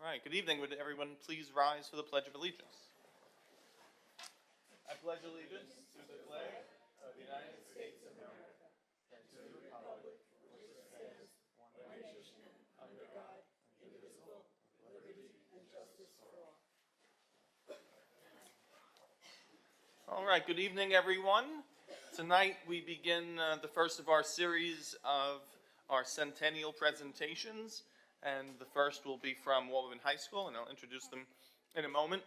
right, good evening. Would everyone please rise for the Pledge of Allegiance? I pledge allegiance to the flag of the United States of America and to the republic for which it stands, one nation, under God, indivisible, with liberty and justice for all. All right, good evening, everyone. Tonight we begin the first of our series of our Centennial presentations, and the first will be from Walden High School, and I'll introduce them in a moment.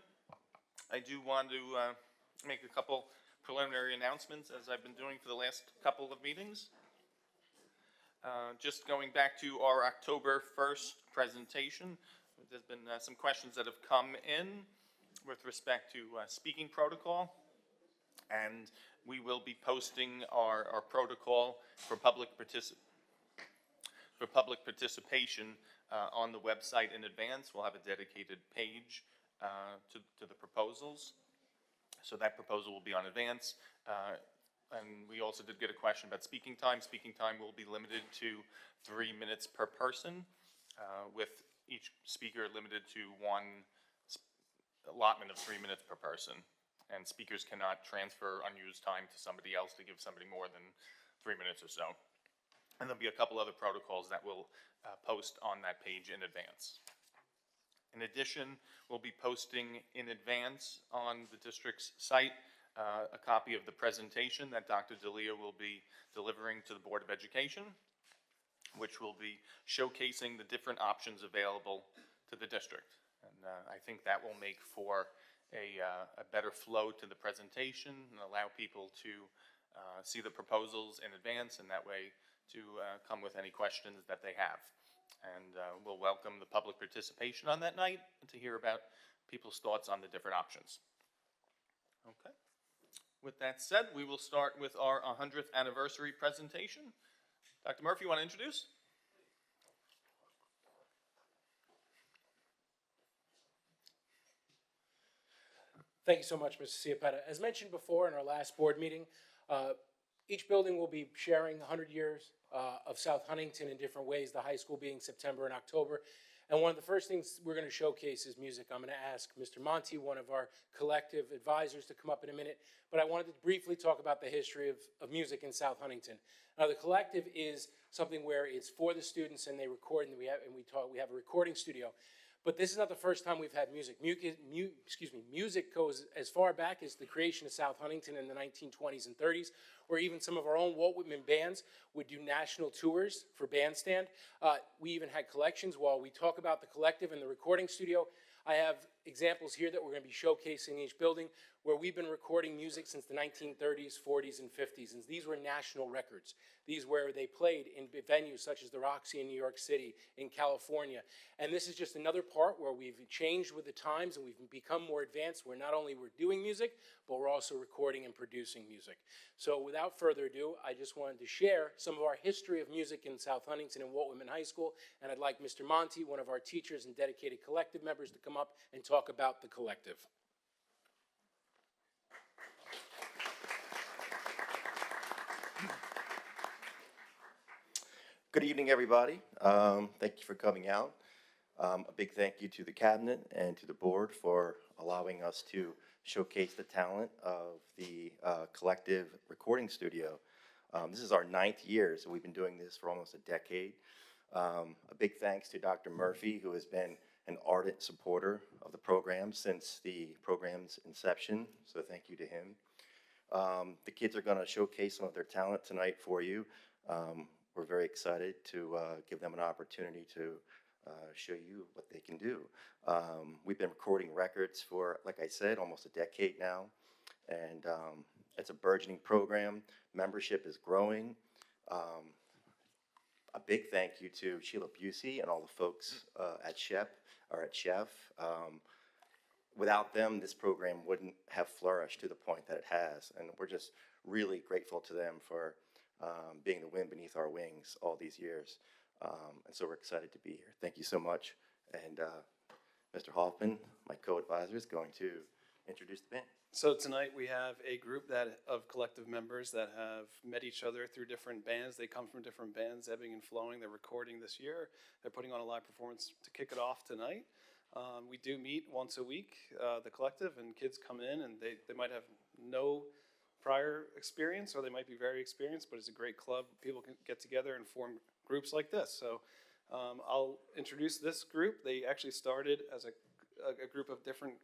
I do want to make a couple preliminary announcements, as I've been doing for the last couple of meetings. Just going back to our October 1st presentation, there's been some questions that have come in with respect to speaking protocol, and we will be posting our protocol for public participation on the website in advance. We'll have a dedicated page to the proposals. So that proposal will be on advance. And we also did get a question about speaking time. Speaking time will be limited to 3 minutes per person, with each speaker limited to one allotment of 3 minutes per person. And speakers cannot transfer unused time to somebody else to give somebody more than 3 minutes or so. And there'll be a couple other protocols that we'll post on that page in advance. In addition, we'll be posting in advance on the district's site a copy of the presentation that Dr. D'Elia will be delivering to the Board of Education, which will be showcasing the different options available to the district. And I think that will make for a better flow to the presentation and allow people to see the proposals in advance, and that way to come with any questions that they have. And we'll welcome the public participation on that night and to hear about people's thoughts on the different options. Okay. With that said, we will start with our 100th anniversary presentation. Dr. Murphy, you want to introduce? Thank you so much, Mr. Ciapetta. As mentioned before in our last board meeting, each building will be sharing 100 years of South Huntington in different ways, the high school being September and October. And one of the first things we're going to showcase is music. I'm going to ask Mr. Monty, one of our collective advisors, to come up in a minute. But I wanted to briefly talk about the history of music in South Huntington. Now, the collective is something where it's for the students and they record, and we have a recording studio. But this is not the first time we've had music. Music goes as far back as the creation of South Huntington in the 1920s and 30s, where even some of our own Walt Whitman bands would do national tours for bandstand. We even had collections. While we talk about the collective and the recording studio, I have examples here that we're going to be showcasing in each building where we've been recording music since the 1930s, 40s, and 50s. And these were national records. These where they played in venues such as the Roxy in New York City, in California. And this is just another part where we've changed with the times and we've become more advanced, where not only we're doing music, but we're also recording and producing music. So without further ado, I just wanted to share some of our history of music in South Huntington and Walt Whitman High School. And I'd like Mr. Monty, one of our teachers and dedicated collective members, to come up and talk about the collective. Good evening, everybody. Thank you for coming out. A big thank you to the cabinet and to the board for allowing us to showcase the talent of the collective recording studio. This is our 9th year, so we've been doing this for almost a decade. A big thanks to Dr. Murphy, who has been an ardent supporter of the program since the program's inception, so thank you to him. The kids are going to showcase some of their talent tonight for you. We're very excited to give them an opportunity to show you what they can do. We've been recording records for, like I said, almost a decade now, and it's a burgeoning program. Membership is growing. A big thank you to Sheila Busey and all the folks at Chef. Without them, this program wouldn't have flourished to the point that it has, and we're just really grateful to them for being the wind beneath our wings all these years. And so we're excited to be here. Thank you so much. And Mr. Hoffman, my co-advisor, is going to introduce the band. So tonight we have a group of collective members that have met each other through different bands. They come from different bands, ebbing and flowing. They're recording this year. They're putting on a live performance to kick it off tonight. We do meet once a week, the collective, and kids come in and they might have no prior experience or they might be very experienced, but it's a great club. People can get together and form groups like this. So I'll introduce this group. They actually started as a group of different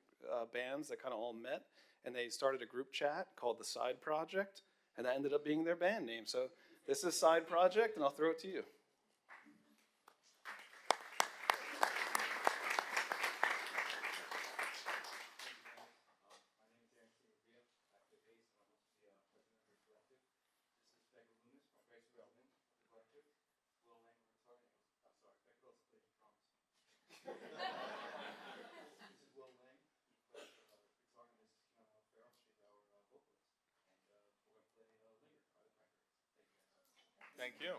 bands that kind of all met, and they started a group chat called the Side Project, and that ended up being their band name. So this is Side Project, and I'll throw it to you. Thank you.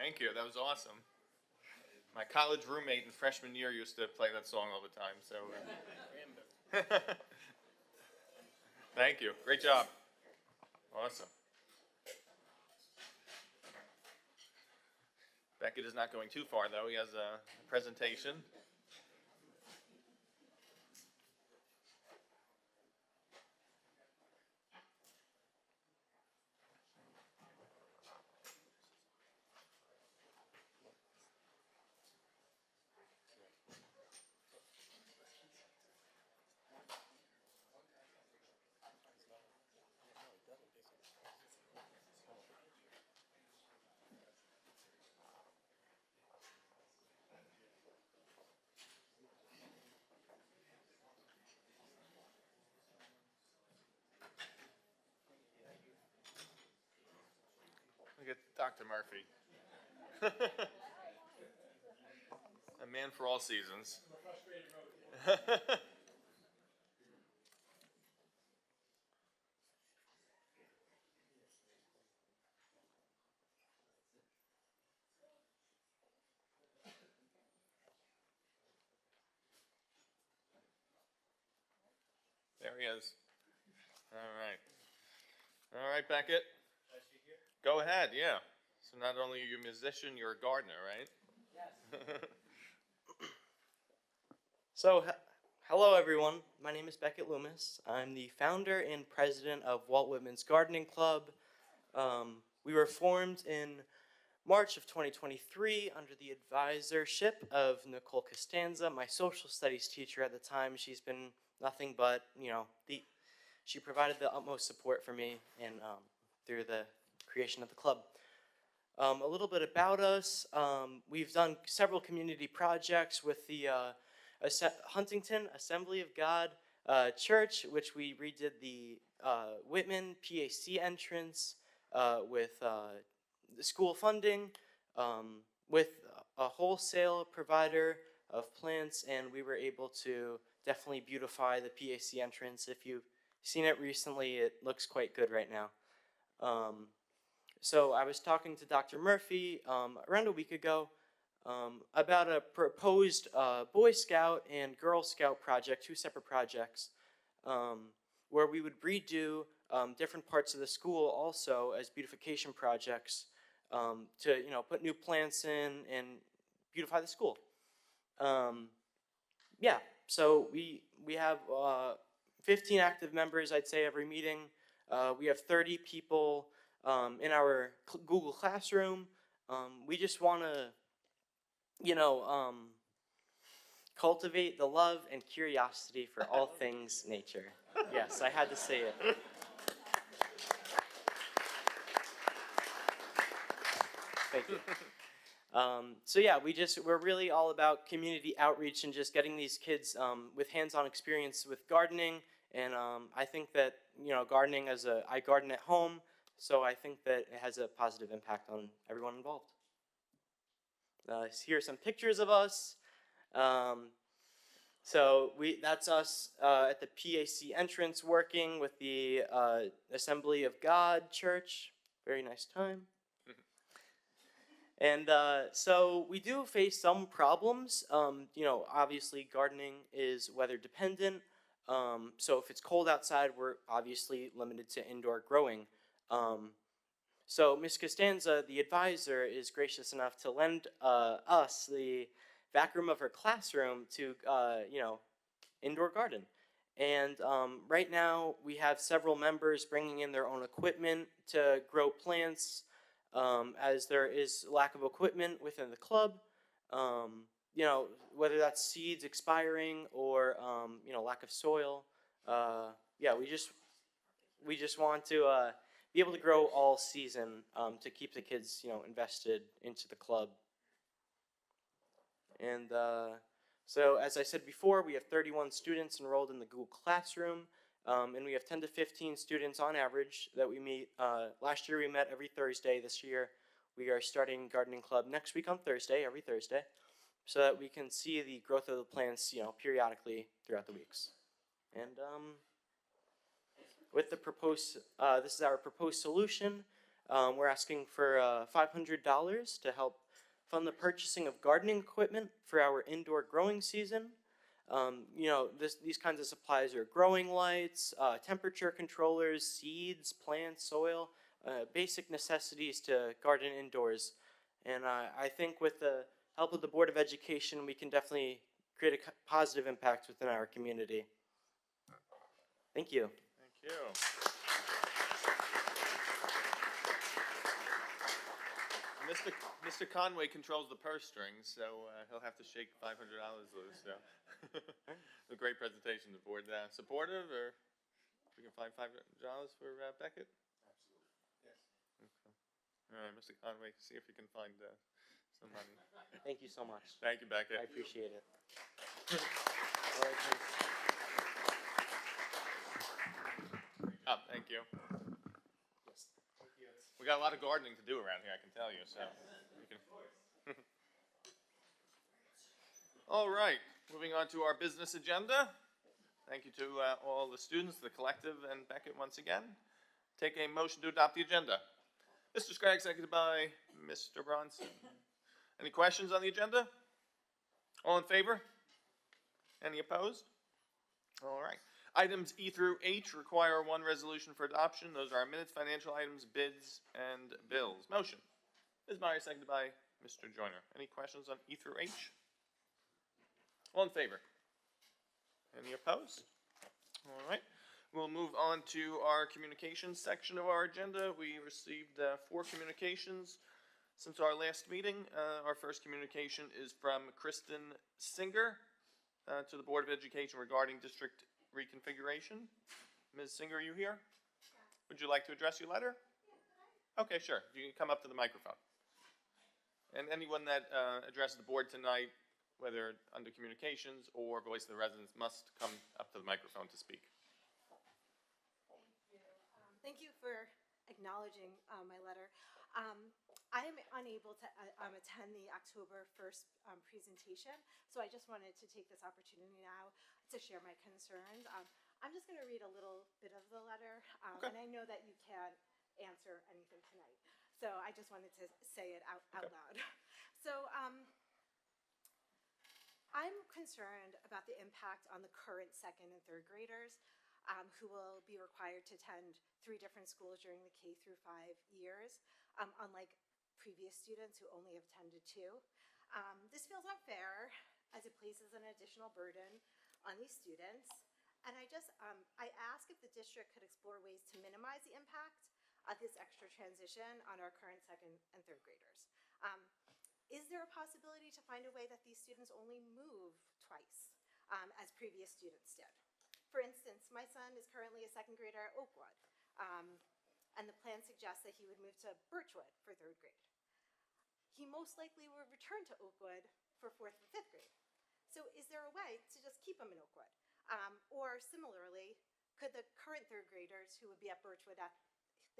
Thank you. That was awesome. My college roommate in freshman year used to play that song all the time. So, Thank you. Great job. Awesome. Beckett is not going too far, though. He has a presentation. Look at Dr. Murphy. A man for all seasons. There he is. All right. All right, Beckett. Go ahead, yeah. So not only are you a musician, you're a gardener, right? Yes. So, hello everyone. My name is Beckett Loomis. I'm the founder and president of Walt Whitman's Gardening Club. We were formed in March of 2023 under the advisorship of Nicole Costanza, my social studies teacher at the time. She's been nothing but, she provided the utmost support for me and through the creation of the club. A little bit about us. We've done several community projects with the Huntington Assembly of God Church, which we redid the Whitman PAC entrance with the school funding, with a wholesale provider of plants, and we were able to definitely beautify the PAC entrance. If you've seen it recently, it looks quite good right now. So I was talking to Dr. Murphy around a week ago about a proposed Boy Scout and Girl Scout project, two separate projects, where we would redo different parts of the school also as beautification projects to put new plants in and beautify the school. Yeah, so we have 15 active members, I'd say, every meeting. We have 30 people in our Google Classroom. We just want to cultivate the love and curiosity for all things nature. Yes, I had to say it. Thank you. So yeah, we're really all about community outreach and just getting these kids with hands-on experience with gardening. And I think that, gardening I garden at home, so I think that it has a positive impact on everyone involved. Here are some pictures of us. That's us at the PAC entrance working with the Assembly of God Church. Very nice time. And so we do face some problems. Obviously gardening is weather dependent. So if it's cold outside, we're obviously limited to indoor growing. So Ms. Costanza, the advisor, is gracious enough to lend us the back room of her classroom to, indoor garden. And right now we have several members bringing in their own equipment to grow plants, as there is lack of equipment within the club. Whether that's seeds expiring or lack of soil. We just want to be able to grow all season to keep the kids invested into the club. And so as I said before, we have 31 students enrolled in the Google Classroom, and we have 10 to 15 students on average that we meet. Last year we met every Thursday. This year we are starting gardening club next week on Thursday, every Thursday, so that we can see the growth of the plants, periodically throughout the weeks. And with the proposed, this is our proposed solution. We're asking for $500 to help fund the purchasing of gardening equipment for our indoor growing season. These kinds of supplies are growing lights, temperature controllers, seeds, plants, soil, basic necessities to garden indoors. And I think with the help of the Board of Education, we can definitely create a positive impact within our community. Thank you. Thank you. Mr. Conway controls the purse strings, so he'll have to shake $500 loose. So, a great presentation. The board supportive, or we can find $500 for Beckett. Absolutely. Yes. Okay. All right, Mr. Conway, see if you can find some money. Thank you so much. Thank you, Beckett. I appreciate it. Thank you. We got a lot of gardening to do around here, I can tell you. So, all right, moving on to our business agenda. Thank you to all the students, the collective, and Beckett once again. Take a motion to adopt the agenda. Mr. Scraggs, seconded by Mr. Bronson. Any questions on the agenda? All in favor? Any opposed? All right. Items E through H require one resolution for adoption. Those are our minutes, financial items, bids, and bills. Motion. Ms. Meyer, seconded by Mr. Joyner. Any questions on E through H? All in favor? Any opposed? All right. We'll move on to our communications section of our agenda. We received 4 communications since our last meeting. Our first communication is from Kristen Singer to the Board of Education regarding district reconfiguration. Ms. Singer, are you here? Yeah. Would you like to address your letter? Yeah. Okay, sure. You can come up to the microphone. And anyone that addresses the board tonight, whether under communications or voice of the residents, must come up to the microphone to speak. Thank you for acknowledging my letter. I am unable to attend the October 1st presentation, so I just wanted to take this opportunity now to share my concerns. I'm just going to read a little bit of the letter, Okay. and I know that you can't answer anything tonight, so I just wanted to say it out loud. So I'm concerned about the impact on the current 2nd and 3rd graders who will be required to attend 3 different schools during the K through 5 years, unlike previous students who only have attended 2. This feels unfair as it places an additional burden on these students. And I ask if the district could explore ways to minimize the impact of this extra transition on our current 2nd and 3rd graders. Is there a possibility to find a way that these students only move twice, as previous students did? For instance, my son is currently a 2nd grader at Oakwood, and the plan suggests that he would move to Birchwood for 3rd grade. He most likely will return to Oakwood for 4th and 5th grade. So is there a way to just keep him in Oakwood? Or similarly, could the current 3rd graders who would be at Birchwood that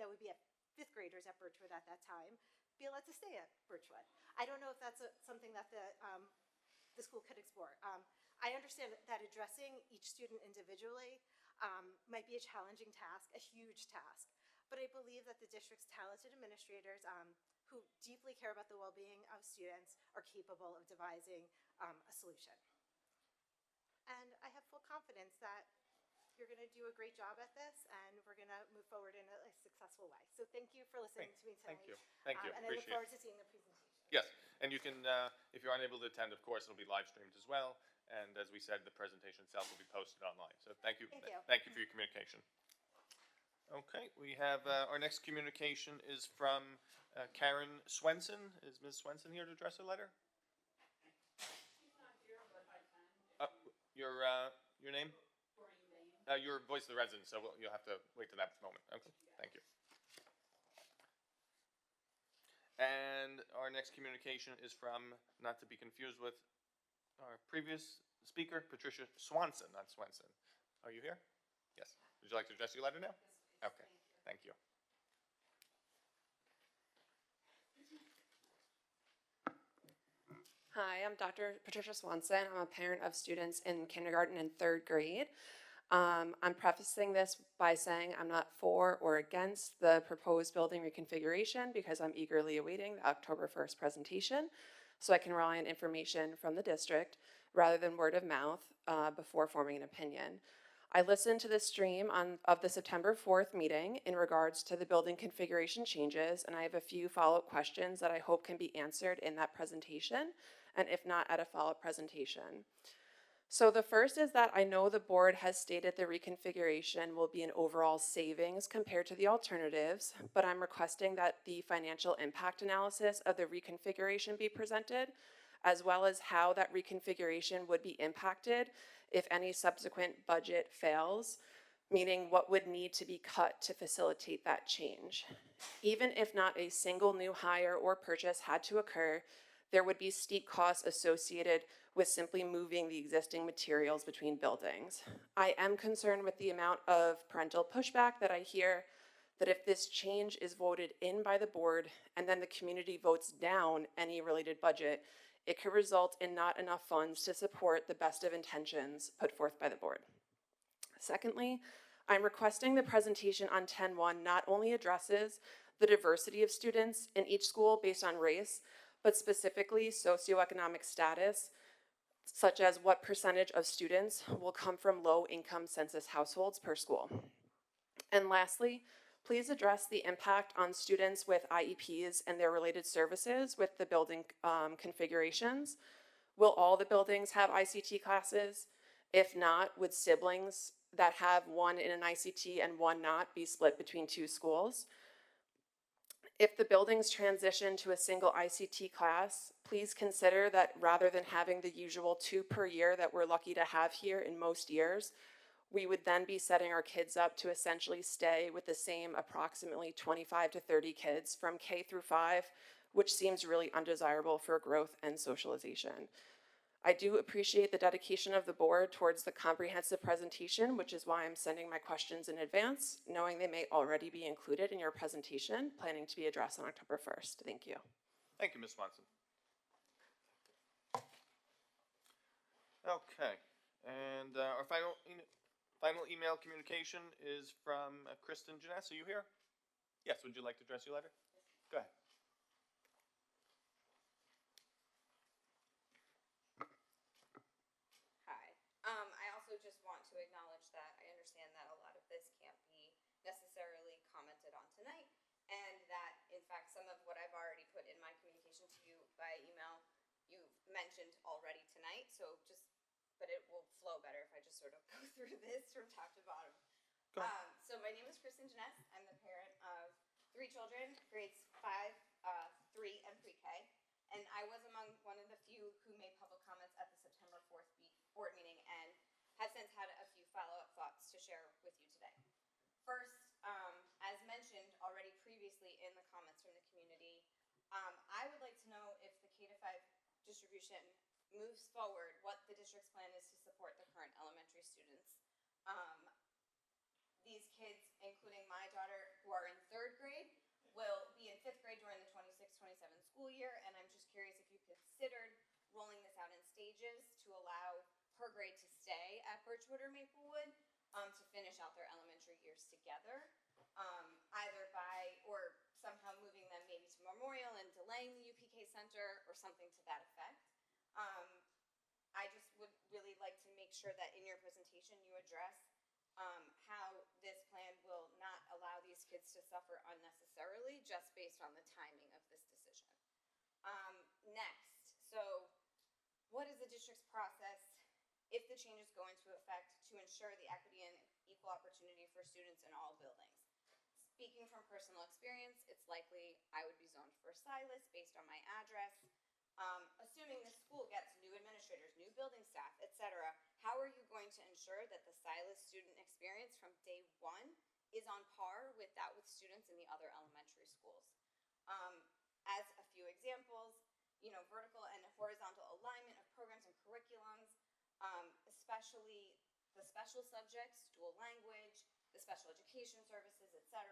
would be at 5th graders at Birchwood at that time be allowed to stay at Birchwood? I don't know if that's something that the school could explore. I understand that addressing each student individually might be a challenging task, a huge task, but I believe that the district's talented administrators who deeply care about the well-being of students are capable of devising a solution. And I have full confidence that you're going to do a great job at this, and we're going to move forward in a successful way. So thank you for listening to me tonight. Thank you. Thank you. And I look forward to seeing the presentation. Yes, and you can, if you're unable to attend, of course, it'll be live streamed as well. And as we said, the presentation itself will be posted online. So thank you. Thank you. Thank you for your communication. Okay, we have our next communication is from Karen Swenson. Is Ms. Swenson here to address her letter? She's not here, but I can. Your name? Your voice of the resident, so you'll have to wait till that moment. Okay, thank you. And our next communication is from, not to be confused with our previous speaker, Patricia Swanson, not Swenson. Are you here? Yes. Would you like to address your letter now? Yes, please. Okay, thank you. Hi, I'm Dr. Patricia Swanson. I'm a parent of students in kindergarten and 3rd grade. I'm prefacing this by saying I'm not for or against the proposed building reconfiguration because I'm eagerly awaiting the October 1st presentation so I can rely on information from the district rather than word of mouth before forming an opinion. I listened to the stream of the September 4th meeting in regards to the building configuration changes, and I have a few follow-up questions that I hope can be answered in that presentation, and if not, at a follow-up presentation. So the first is that I know the board has stated the reconfiguration will be an overall savings compared to the alternatives, but I'm requesting that the financial impact analysis of the reconfiguration be presented, as well as how that reconfiguration would be impacted if any subsequent budget fails, meaning what would need to be cut to facilitate that change. Even if not a single new hire or purchase had to occur, there would be steep costs associated with simply moving the existing materials between buildings. I am concerned with the amount of parental pushback that I hear that if this change is voted in by the board and then the community votes down any related budget, it could result in not enough funds to support the best of intentions put forth by the board. Secondly, I'm requesting the presentation on 10-1 not only addresses the diversity of students in each school based on race, but specifically socioeconomic status, such as what percentage of students will come from low-income census households per school. And lastly, please address the impact on students with IEPs and their related services with the building configurations. Will all the buildings have ICT classes? If not, would siblings that have one in an ICT and one not be split between two schools? If the buildings transition to a single ICT class, please consider that rather than having the usual 2 per year that we're lucky to have here in most years, we would then be setting our kids up to essentially stay with the same approximately 25 to 30 kids from K through 5, which seems really undesirable for growth and socialization. I do appreciate the dedication of the board towards the comprehensive presentation, which is why I'm sending my questions in advance, knowing they may already be included in your presentation, planning to be addressed on October 1st. Thank you. Thank you, Ms. Swanson. Okay, and our final email communication is from Kristen Janess. Are you here? Yes, would you like to address your letter? Go ahead. Hi. I also just want to acknowledge that I understand that a lot of this can't be necessarily commented on tonight, and that, in fact, some of what I've already put in my communication to you by email, you've mentioned already tonight, but it will flow better if I just sort of go through this from top to bottom. So my name is Kristen Janess. I'm the parent of 3 children, grades 5, 3, and pre-K. And I was among one of the few who made public comments at the September 4th board meeting and have since had a few follow-up thoughts to share with you today. First, as mentioned already previously in the comments from the community, I would like to know if the K-5 distribution moves forward, what the district's plan is to support the current elementary students. These kids, including my daughter, who are in 3rd grade, will be in 5th grade during the 26-27 school year, and I'm just curious if you considered rolling this out in stages to allow her grade to stay at Birchwood or Maplewood to finish out their elementary years together, either by or somehow moving them maybe to Memorial and delaying the UPK Center or something to that effect. I just would really like to make sure that in your presentation you address how this plan will not allow these kids to suffer unnecessarily just based on the timing of this decision. Next, so what is the district's process if the changes go into effect to ensure the equity and equal opportunity for students in all buildings? Speaking from personal experience, it's likely I would be zoned for Silas based on my address. Assuming the school gets new administrators, new building staff, etc., how are you going to ensure that the Silas student experience from day 1 is on par with that with students in the other elementary schools? As a few examples, vertical and horizontal alignment of programs and curriculums, especially the special subjects, dual language, the special education services, etc.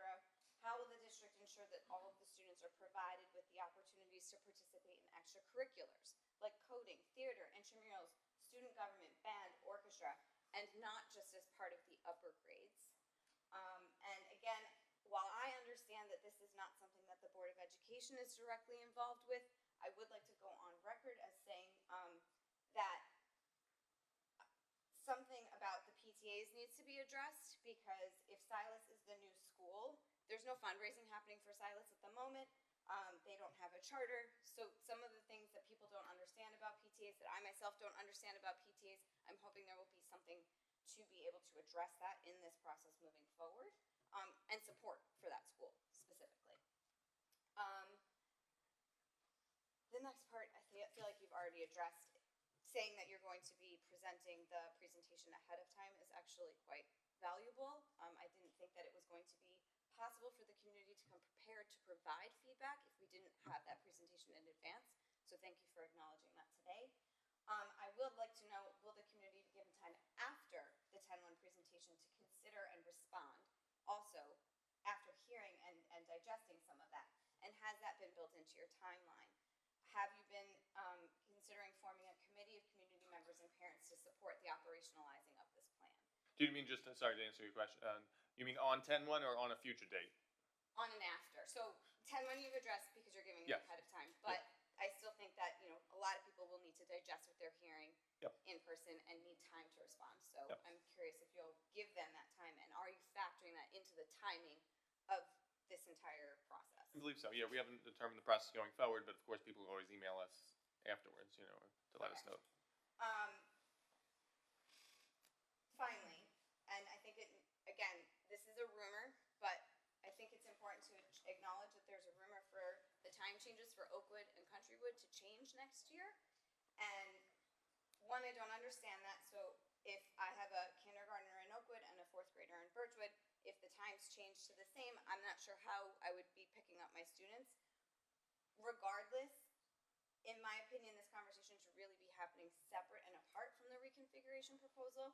How will the district ensure that all of the students are provided with the opportunities to participate in extracurriculars like coding, theater, intramurals, student government, band, orchestra, and not just as part of the upper grades? And again, while I understand that this is not something that the Board of Education is directly involved with, I would like to go on record as saying that PTAs needs to be addressed, because if Silas is the new school, there's no fundraising happening for Silas at the moment. They don't have a charter, so some of the things that people don't understand about PTAs, that I myself don't understand about PTAs, I'm hoping there will be something to be able to address that in this process moving forward, and support for that school specifically. The next part, I feel like you've already addressed. Saying that you're going to be presenting the presentation ahead of time is actually quite valuable. I didn't think that it was going to be possible for the community to come prepared to provide feedback if we didn't have that presentation in advance. So thank you for acknowledging that today. I would like to know, will the community be given time after the 10-1 presentation to consider and respond, also after hearing and digesting some of that? And has that been built into your timeline? Have you been considering forming a committee of community members and parents to support the operationalizing of this plan? Do you mean just, sorry to answer your question, you mean on 10-1 or on a future date? On and after. So 10-1 you've addressed because you're giving Yes. them ahead of time, but I still think that, you know, a lot of people will need to digest what they're hearing in person and need time to respond. So I'm curious if you'll give them that time, and are you factoring that into the timing of this entire process? I believe so, yeah, we haven't determined the process going forward, but of course, people will always email us afterwards, you know, to let us know. Finally, and I think again, this is a rumor, but I think it's important to acknowledge that there's a rumor for the time changes for Oakwood and Countrywood to change next year. And one, I don't understand that. So if I have a kindergartner in Oakwood and a 4th grader in Birchwood, if the times change to the same, I'm not sure how I would be picking up my students. Regardless, in my opinion, this conversation should really be happening separate and apart from the reconfiguration proposal.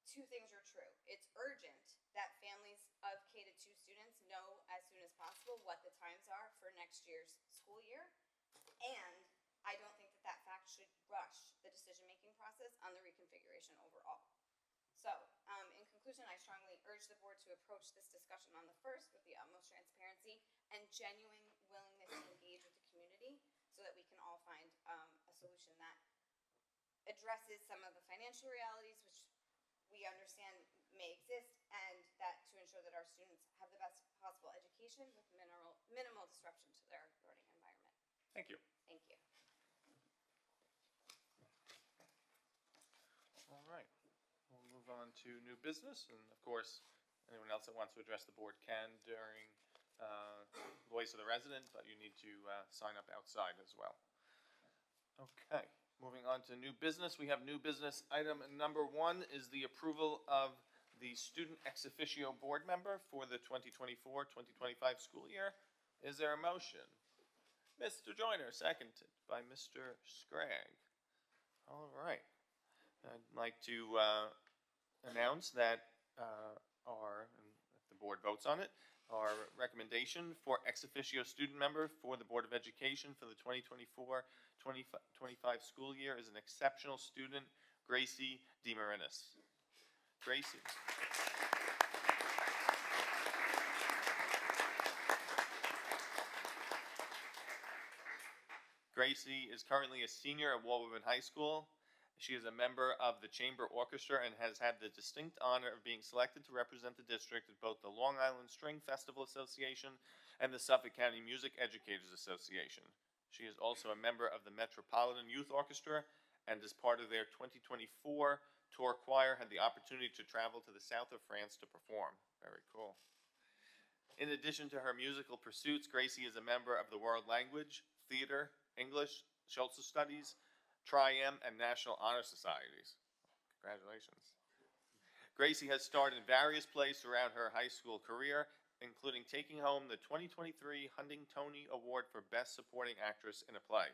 Two things are true. It's urgent that families of K-2 students know as soon as possible what the times are for next year's school year. And I don't think that that fact should rush the decision-making process on the reconfiguration overall. So, in conclusion, I strongly urge the board to approach this discussion on the 1st with the utmost transparency and genuine willingness to engage with the community so that we can all find a solution that addresses some of the financial realities which we understand may exist, and that to ensure that our students have the best possible education with minimal disruption to their learning environment. Thank you. Thank you. All right, we'll move on to new business, and of course, anyone else that wants to address the board can during voice of the resident, but you need to sign up outside as well. Okay, moving on to new business. We have new business item number 1 is the approval of the student ex officio board member for the 2024-2025 school year. Is there a motion? Mr. Joyner, seconded by Mr. Scragg. All right. I'd like to announce that and if the board votes on it, our recommendation for ex officio student member for the Board of Education for the 2024-2025 school year is an exceptional student, Gracie DeMarinis. Gracie. Gracie is currently a senior at Walt Whitman High School. She is a member of the Chamber Orchestra and has had the distinct honor of being selected to represent the district at both the Long Island String Festival Association and the Suffolk County Music Educators Association. She is also a member of the Metropolitan Youth Orchestra, and as part of their 2024 tour choir, had the opportunity to travel to the south of France to perform. Very cool. In addition to her musical pursuits, Gracie is a member of the World Language, Theater, English, Social Studies, Tri-M, and National Honor Societies. Congratulations. Gracie has starred in various plays throughout her high school career, including taking home the 2023 Hunting Tony Award for Best Supporting Actress in a Play.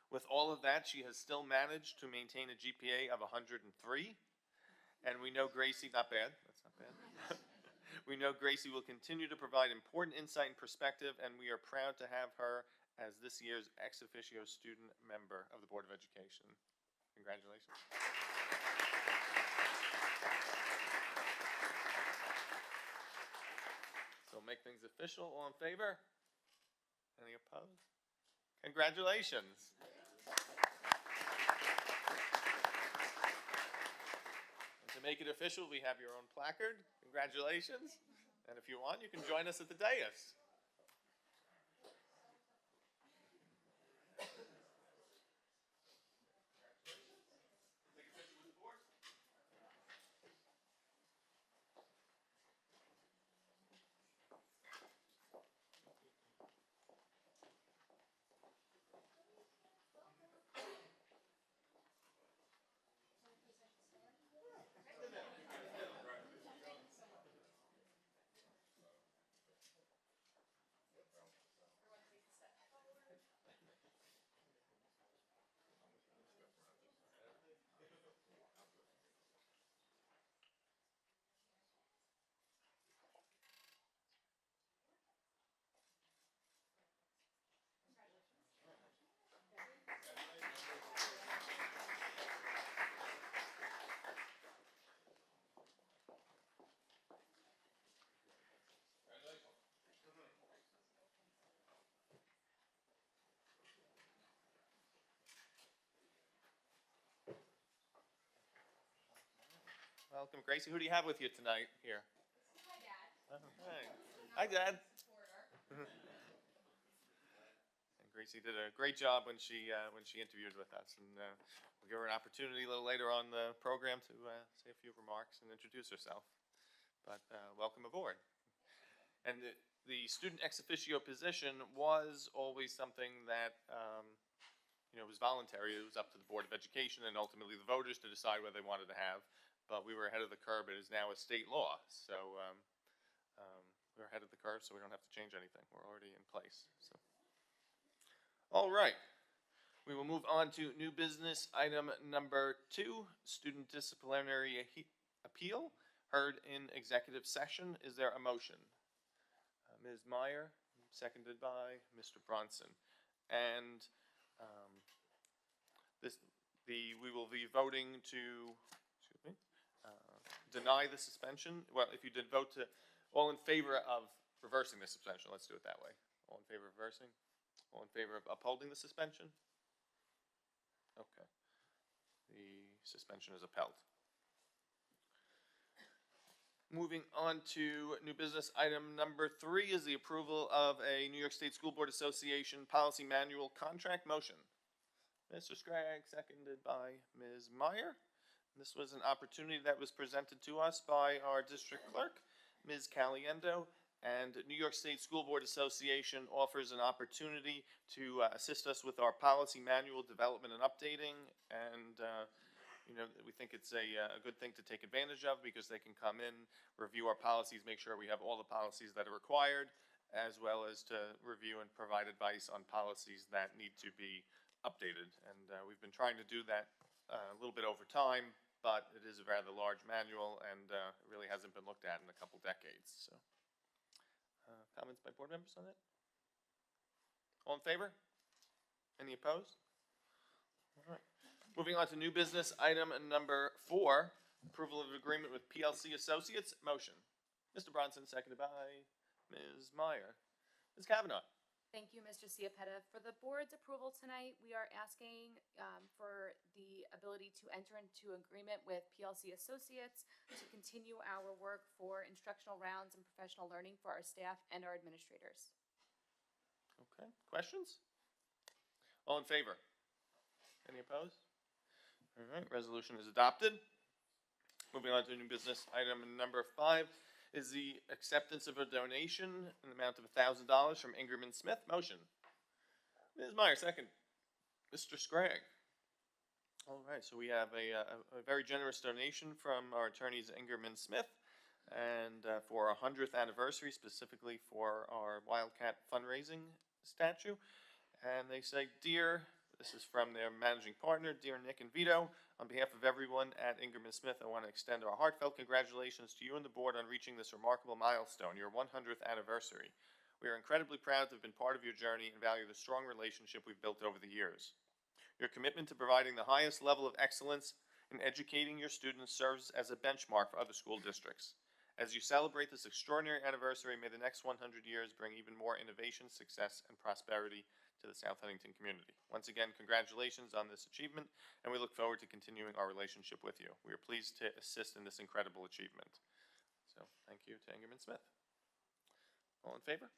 With all of that, she has still managed to maintain a GPA of 103, and we know Gracie, not bad, that's not bad. We know Gracie will continue to provide important insight and perspective, and we are proud to have her as this year's ex officio student member of the Board of Education. Congratulations. So make things official. All in favor? Any opposed? Congratulations. And to to make it official, we have your own placard. Congratulations. And if you want, you can join us at the dais. Welcome, Gracie. Who do you have with you tonight here? Hi, Dad. Hey. Hi, Dad. And Gracie did a great job when she interviewed with us, and we'll give her an opportunity a little later on the program to say a few remarks and introduce herself. But welcome aboard. And the student ex officio position was always something that was voluntary. It was up to the Board of Education and ultimately the voters to decide whether they wanted to have. But we were ahead of the curve. It is now a state law, so we're ahead of the curve, so we don't have to change anything. We're already in place. So, all right, we will move on to new business item number 2: student disciplinary appeal heard in executive session. Is there a motion? Ms. Meyer, seconded by Mr. Bronson, and we will be voting to. Deny the suspension. Well, if you did vote to, all in favor of reversing the suspension, let's do it that way. All in favor of reversing? All in favor of upholding the suspension? Okay. The suspension is upheld. Moving on to new business item number 3 is the approval of a New York State School Board Association policy manual contract motion. Mr. Scragg, seconded by Ms. Meyer. This was an opportunity that was presented to us by our district clerk, Ms. Caliendo, and New York State School Board Association offers an opportunity to assist us with our policy manual development and updating, and we think it's a good thing to take advantage of because they can come in, review our policies, make sure we have all the policies that are required, as well as to review and provide advice on policies that need to be updated. And we've been trying to do that a little bit over time, but it is a rather large manual and it really hasn't been looked at in a couple decades. So, comments by board members on that? All in favor? Any opposed? All right. Moving on to new business item number 4, approval of agreement with PLC Associates. Motion. Mr. Bronson, seconded by Ms. Meyer. Ms. Kavanaugh. Thank you, Mr. Ciapetta. For the board's approval tonight, we are asking for the ability to enter into agreement with PLC Associates to continue our work for instructional rounds and professional learning for our staff and our administrators. Okay, questions? All in favor? Any opposed? All right, resolution is adopted. Moving on to new business item number 5 is the acceptance of a donation in the amount of $1,000 from Ingram & Smith. Motion. Ms. Meyer, second. Mr. Scragg. All right, so we have a very generous donation from our attorneys Ingram & Smith, and for our 100th anniversary, specifically for our Wildcat fundraising statue. And they say, this is from their managing partner, dear Nick and Vito, on behalf of everyone at Ingram & Smith, I want to extend our heartfelt congratulations to you and the board on reaching this remarkable milestone, your 100th anniversary. We are incredibly proud to have been part of your journey and value the strong relationship we've built over the years. Your commitment to providing the highest level of excellence in educating your students serves as a benchmark for other school districts. As you celebrate this extraordinary anniversary, may the next 100 years bring even more innovation, success, and prosperity to the South Huntington community. Once again, congratulations on this achievement, and we look forward to continuing our relationship with you. We are pleased to assist in this incredible achievement. So, thank you to Ingerman Smith. All in favor?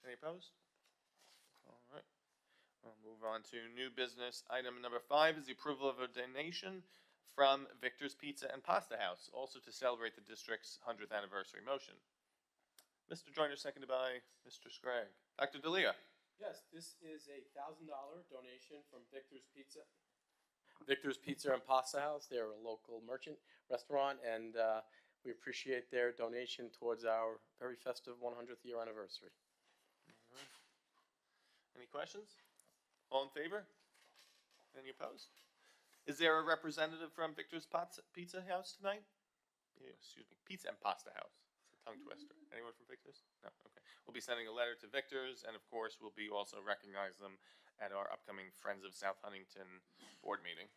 Any opposed? All right. We'll move on to new business. Item number 5 is the approval of a donation from Victor's Pizza and Pasta House, also to celebrate the district's 100th anniversary. Motion. Mr. Joyner, seconded by Mr. Scragg. Dr. D'Elia. Yes, this is a $1,000 donation from Victor's Pizza. Victor's Pizza and Pasta House. They're a local merchant restaurant, and we appreciate their donation towards our very festive 100th year anniversary. All right. Any questions? All in favor? Any opposed? Is there a representative from Victor's Pizza House tonight? Yeah, excuse me, Pizza and Pasta House. It's a tongue twister. Anyone from Victor's? No, okay. We'll be sending a letter to Victor's, and of course, we'll be also recognize them at our upcoming Friends of South Huntington board meeting.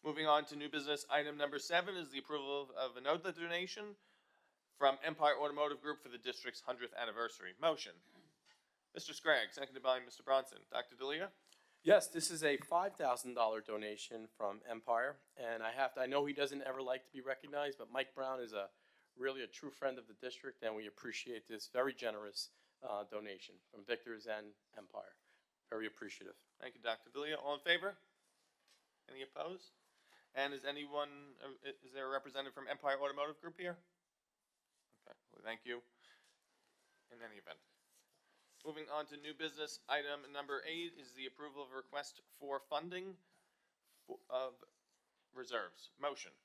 Moving on to new business, item number 7 is the approval of another donation from Empire Automotive Group for the district's 100th anniversary. Motion. Mr. Scragg, seconded by Mr. Bronson. Dr. D'Elia? Yes, this is a $5,000 donation from Empire, and I know he doesn't ever like to be recognized, but Mike Brown is really a true friend of the district, and we appreciate this very generous donation from Victor's and Empire. Very appreciative. Thank you, Dr. D'Elia. All in favor? Any opposed? And is there a representative from Empire Automotive Group here? Okay, well, thank you. In any event. Moving on to new business, item number 8 is the approval of a request for funding of reserves. Motion.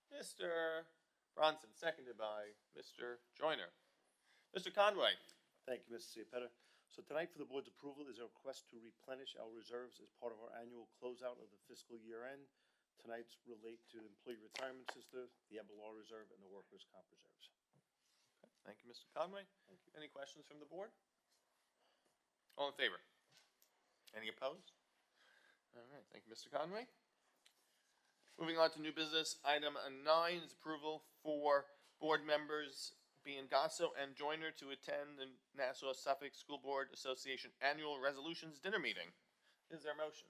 Mr. Bronson, seconded by Mr. Joyner. Mr. Conway. Thank you, Mr. Ciapetta. So tonight, for the board's approval, is a request to replenish our reserves as part of our annual closeout of the fiscal year end. Tonight's relate to the Employee Retirement System, the MLR Reserve, and the Workers' Comp Reserves. Okay, thank you, Mr. Conway. Thank you. Any questions from the board? All in favor? Any opposed? All right, thank you, Mr. Conway. Moving on to new business, item 9 is approval for board members Biangasso and Joyner to attend the Nassau Suffolk School Board Association Annual Resolutions Dinner Meeting. Is there a motion?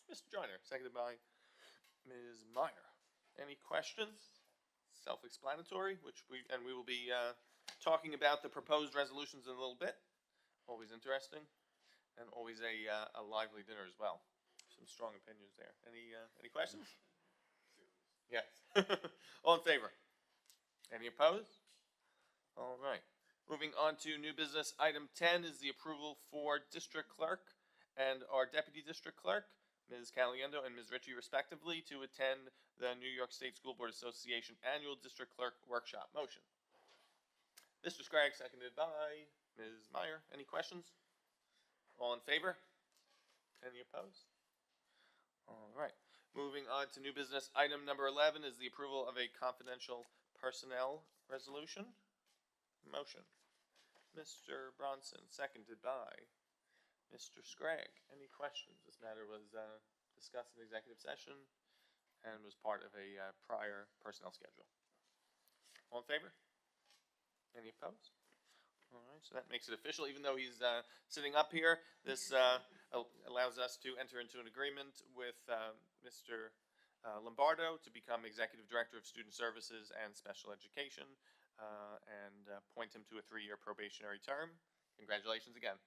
Mr. Joyner, seconded by Ms. Meyer. Any questions? Self-explanatory, we will be talking about the proposed resolutions in a little bit. Always interesting, and always a lively dinner as well. Some strong opinions there. Any questions? Yes. All in favor? Any opposed? All right. Moving on to new business, item 10 is the approval for district clerk and our deputy district clerk, Ms. Caliendo and Ms. Ritchie respectively, to attend the New York State School Board Association Annual District Clerk Workshop. Motion. Mr. Scragg, seconded by Ms. Meyer. Any questions? All in favor? Any opposed? All right. Moving on to new business, item number 11 is the approval of a confidential personnel resolution. Motion. Mr. Bronson, seconded by Mr. Scragg. Any questions? This matter was discussed in executive session and was part of a prior personnel schedule. All in favor? Any opposed? All right, so that makes it official. Even though he's sitting up here, this allows us to enter into an agreement with Mr. Lombardo to become Executive Director of Student Services and Special Education and appoint him to a 3-year probationary term. Congratulations again.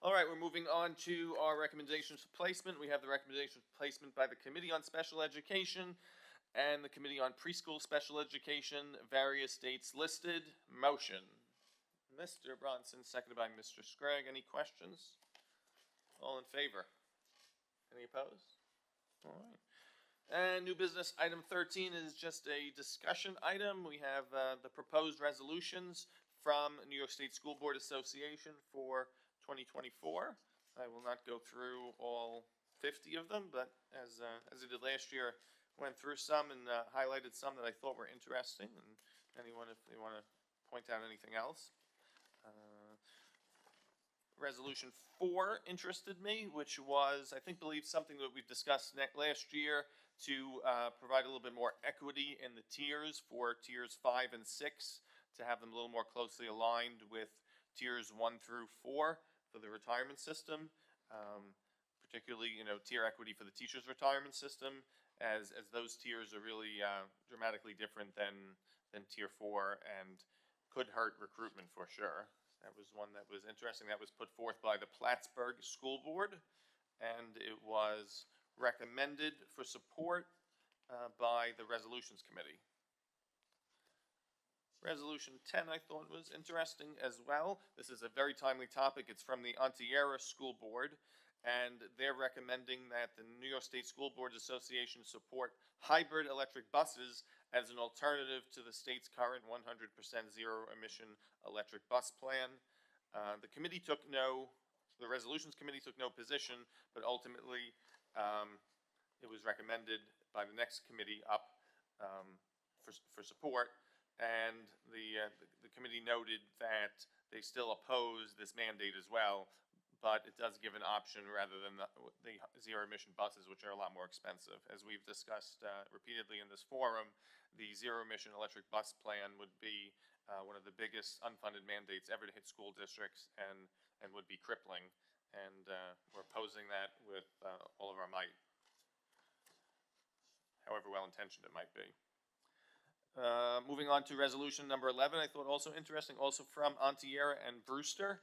All right, we're moving on to our recommendations for placement. We have the recommendation for placement by the Committee on Special Education and the Committee on Preschool Special Education, various dates listed. Motion. Mr. Bronson, seconded by Mr. Scragg. Any questions? All in favor? Any opposed? All right. And new business, item 13 is just a discussion item. We have the proposed resolutions from New York State School Board Association for 2024. I will not go through all 50 of them, but as I did last year, went through some and highlighted some that I thought were interesting, and anyone, if they want to point out anything else. Resolution 4 interested me, which was, I believe something that we've discussed last year to provide a little bit more equity in the tiers for tiers 5 and 6, to have them a little more closely aligned with tiers 1 through 4 for the retirement system. Particularly, tier equity for the teachers' retirement system, as those tiers are really dramatically different than tier 4 and could hurt recruitment for sure. That was one that was interesting. That was put forth by the Plattsburgh School Board, and it was recommended for support by the Resolutions Committee. Resolution 10 I thought was interesting as well. This is a very timely topic. It's from the Ontiera School Board, and they're recommending that the New York State School Boards Association support hybrid electric buses as an alternative to the state's current 100% zero-emission electric bus plan. The Resolutions Committee took no position, but ultimately it was recommended by the next committee up for support, and the committee noted that they still oppose this mandate as well, but it does give an option rather than the zero-emission buses, which are a lot more expensive. As we've discussed repeatedly in this forum, the zero-emission electric bus plan would be one of the biggest unfunded mandates ever to hit school districts, and would be crippling. And we're opposing that with all of our might, however well-intentioned it might be. Moving on to resolution number 11, I thought also interesting, also from Ontiera and Brewster.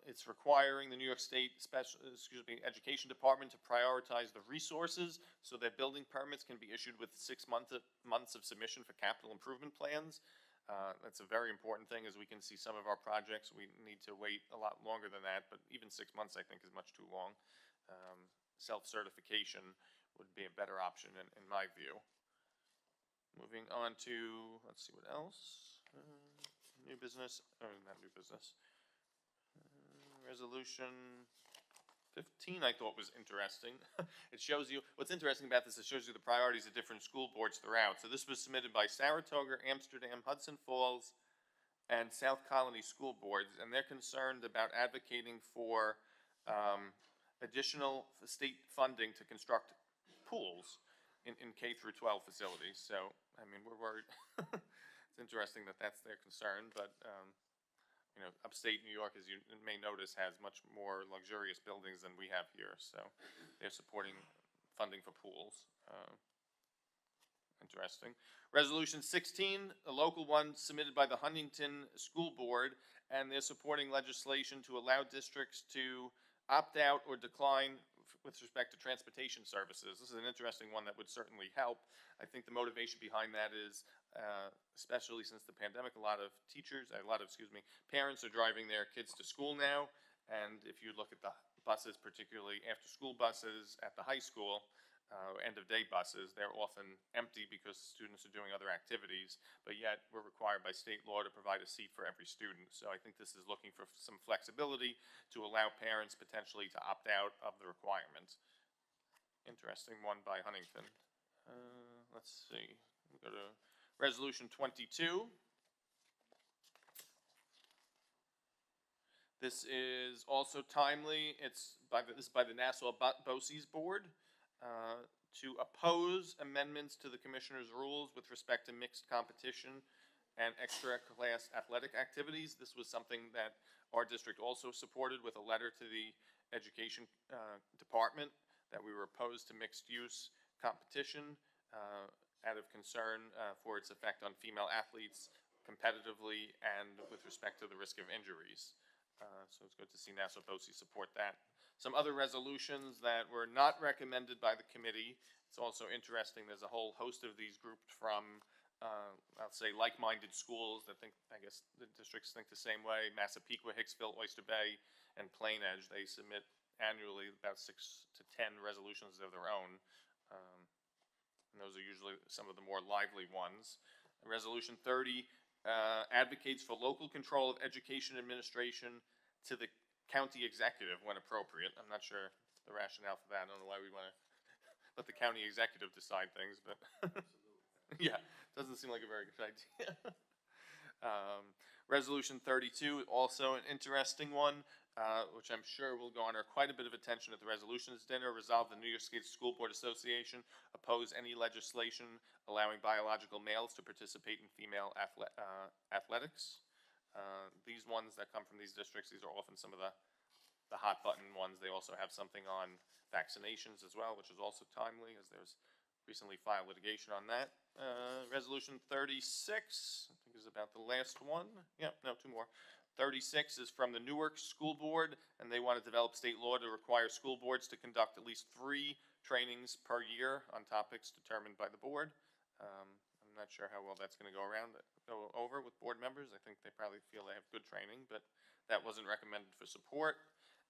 It's requiring the New York State Education Department to prioritize the resources so that building permits can be issued with 6 months of submission for capital improvement plans. That's a very important thing. As we can see, some of our projects, we need to wait a lot longer than that, but even 6 months I think is much too long. Self-certification would be a better option in my view. Moving on to, let's see what else. New business, or not new business. Resolution 15 I thought was interesting. It shows you, what's interesting about this, it shows you the priorities of different school boards throughout. So this was submitted by Saratoga, Amsterdam, Hudson Falls, and South Colony school boards, and they're concerned about advocating for additional state funding to construct pools in K through 12 facilities. So, I mean, we're worried. It's interesting that that's their concern, but upstate New York, as you may notice, has much more luxurious buildings than we have here. So they're supporting funding for pools. Interesting. Resolution 16, a local one submitted by the Huntington School Board, and they're supporting legislation to allow districts to opt out or decline with respect to transportation services. This is an interesting one that would certainly help. I think the motivation behind that is, especially since the pandemic, a lot of parents are driving their kids to school now, and if you look at the buses, particularly after-school buses at the high school, end-of-day buses, they're often empty because students are doing other activities, but yet we're required by state law to provide a seat for every student. So I think this is looking for some flexibility to allow parents potentially to opt out of the requirement. Interesting one by Huntington. Let's see. We'll go to Resolution 22. This is also timely. This is by the Nassau BOCES Board. To oppose amendments to the Commissioner's rules with respect to mixed competition and extra-class athletic activities. This was something that our district also supported with a letter to the Education Department, that we were opposed to mixed-use competition out of concern for its effect on female athletes competitively and with respect to the risk of injuries. So it's good to see Nassau BOCES support that. Some other resolutions that were not recommended by the committee. It's also interesting, there's a whole host of these grouped from, I'll say, like-minded schools that think, I guess the districts think the same way. Massapequa, Hicksville, Oyster Bay, and Plain Edge, they submit annually about 6 to 10 resolutions of their own. And those are usually some of the more lively ones. Resolution 30 advocates for local control of education administration to the county executive when appropriate. I'm not sure the rationale for that. I don't know why we want to let the county executive decide things, but yeah, doesn't seem like a very good idea. Resolution 32, also an interesting one. which I'm sure will garner quite a bit of attention at the resolutions dinner. Resolve the New York State School Board Association oppose any legislation allowing biological males to participate in female athletics. These ones that come from these districts, these are often some of the hot button ones. They also have something on vaccinations as well, which is also timely, as there's recently filed litigation on that. Resolution 36, I think is about the last one. Yeah, no, two more. 36 is from the Newark School Board, and they want to develop state law to require school boards to conduct at least 3 trainings per year on topics determined by the board. I'm not sure how well that's going to go over with board members. I think they probably feel they have good training, but that wasn't recommended for support.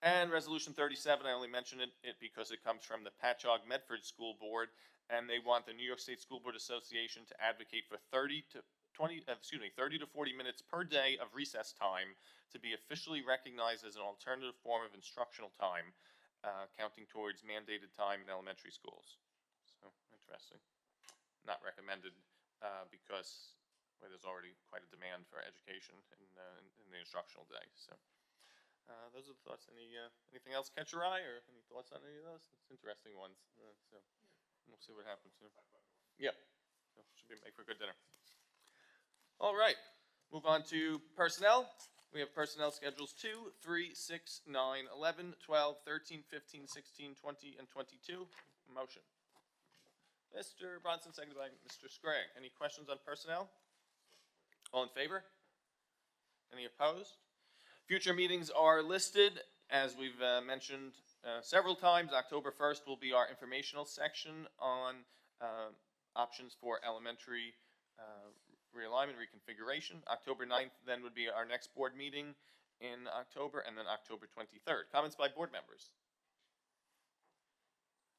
And Resolution 37, I only mention it because it comes from the Patchogue Medford School Board, and they want the New York State School Board Association to advocate for 30 to 40 minutes per day of recess time to be officially recognized as an alternative form of instructional time, counting towards mandated time in elementary schools. So, interesting. Not recommended because there's already quite a demand for education in the instructional day. So, those are the thoughts. Anything else catch your eye, or any thoughts on any of those? It's interesting ones. So, we'll see what happens. Yeah. So, should be make for a good dinner. All right, move on to personnel. We have personnel schedules 2, 3, 6, 9, 11, 12, 13, 15, 16, 20, and 22. Motion. Mr. Bronson, seconded by Mr. Scragg. Any questions on personnel? All in favor? Any opposed? Future meetings are listed. As we've mentioned several times, October 1st will be our informational section on options for elementary realignment, reconfiguration. October 9th then would be our next board meeting in October, and then October 23rd. Comments by board members?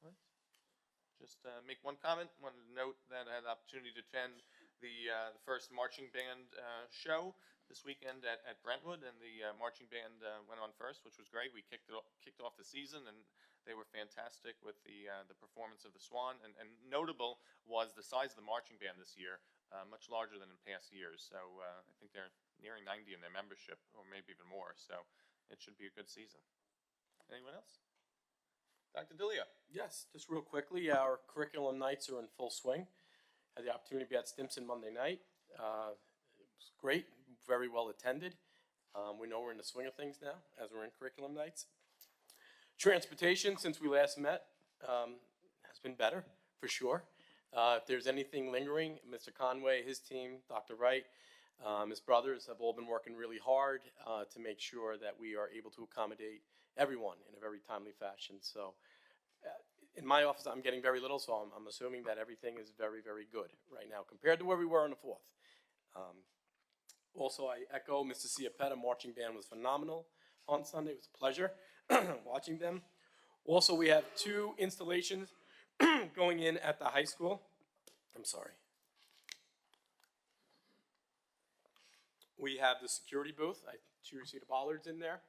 What? Just make one comment. Wanted to note that I had the opportunity to attend the first marching band show this weekend at Brentwood, and the marching band went on first, which was great. We kicked off the season, and they were fantastic with the performance of the Swan. And notable was the size of the marching band this year. Much larger than in past years. So I think they're nearing 90 in their membership, or maybe even more. So it should be a good season. Anyone else? Dr. D'Elia. Yes, just real quickly, our curriculum nights are in full swing. Had the opportunity to be at Stimson Monday night. It was great, very well attended. We know we're in the swing of things now, as we're in curriculum nights. Transportation, since we last met, has been better, for sure. If there's anything lingering, Mr. Conway, his team, Dr. Wright, his brothers have all been working really hard to make sure that we are able to accommodate everyone in a very timely fashion. So in my office, I'm getting very little, so I'm assuming that everything is very, very good right now compared to where we were on the 4th. Also, I echo Mr. Ciapetta, marching band was phenomenal on Sunday. It was a pleasure watching them. Also, we have 2 installations going in at the high school. I'm sorry. We have the security booth. I see the bollards in there.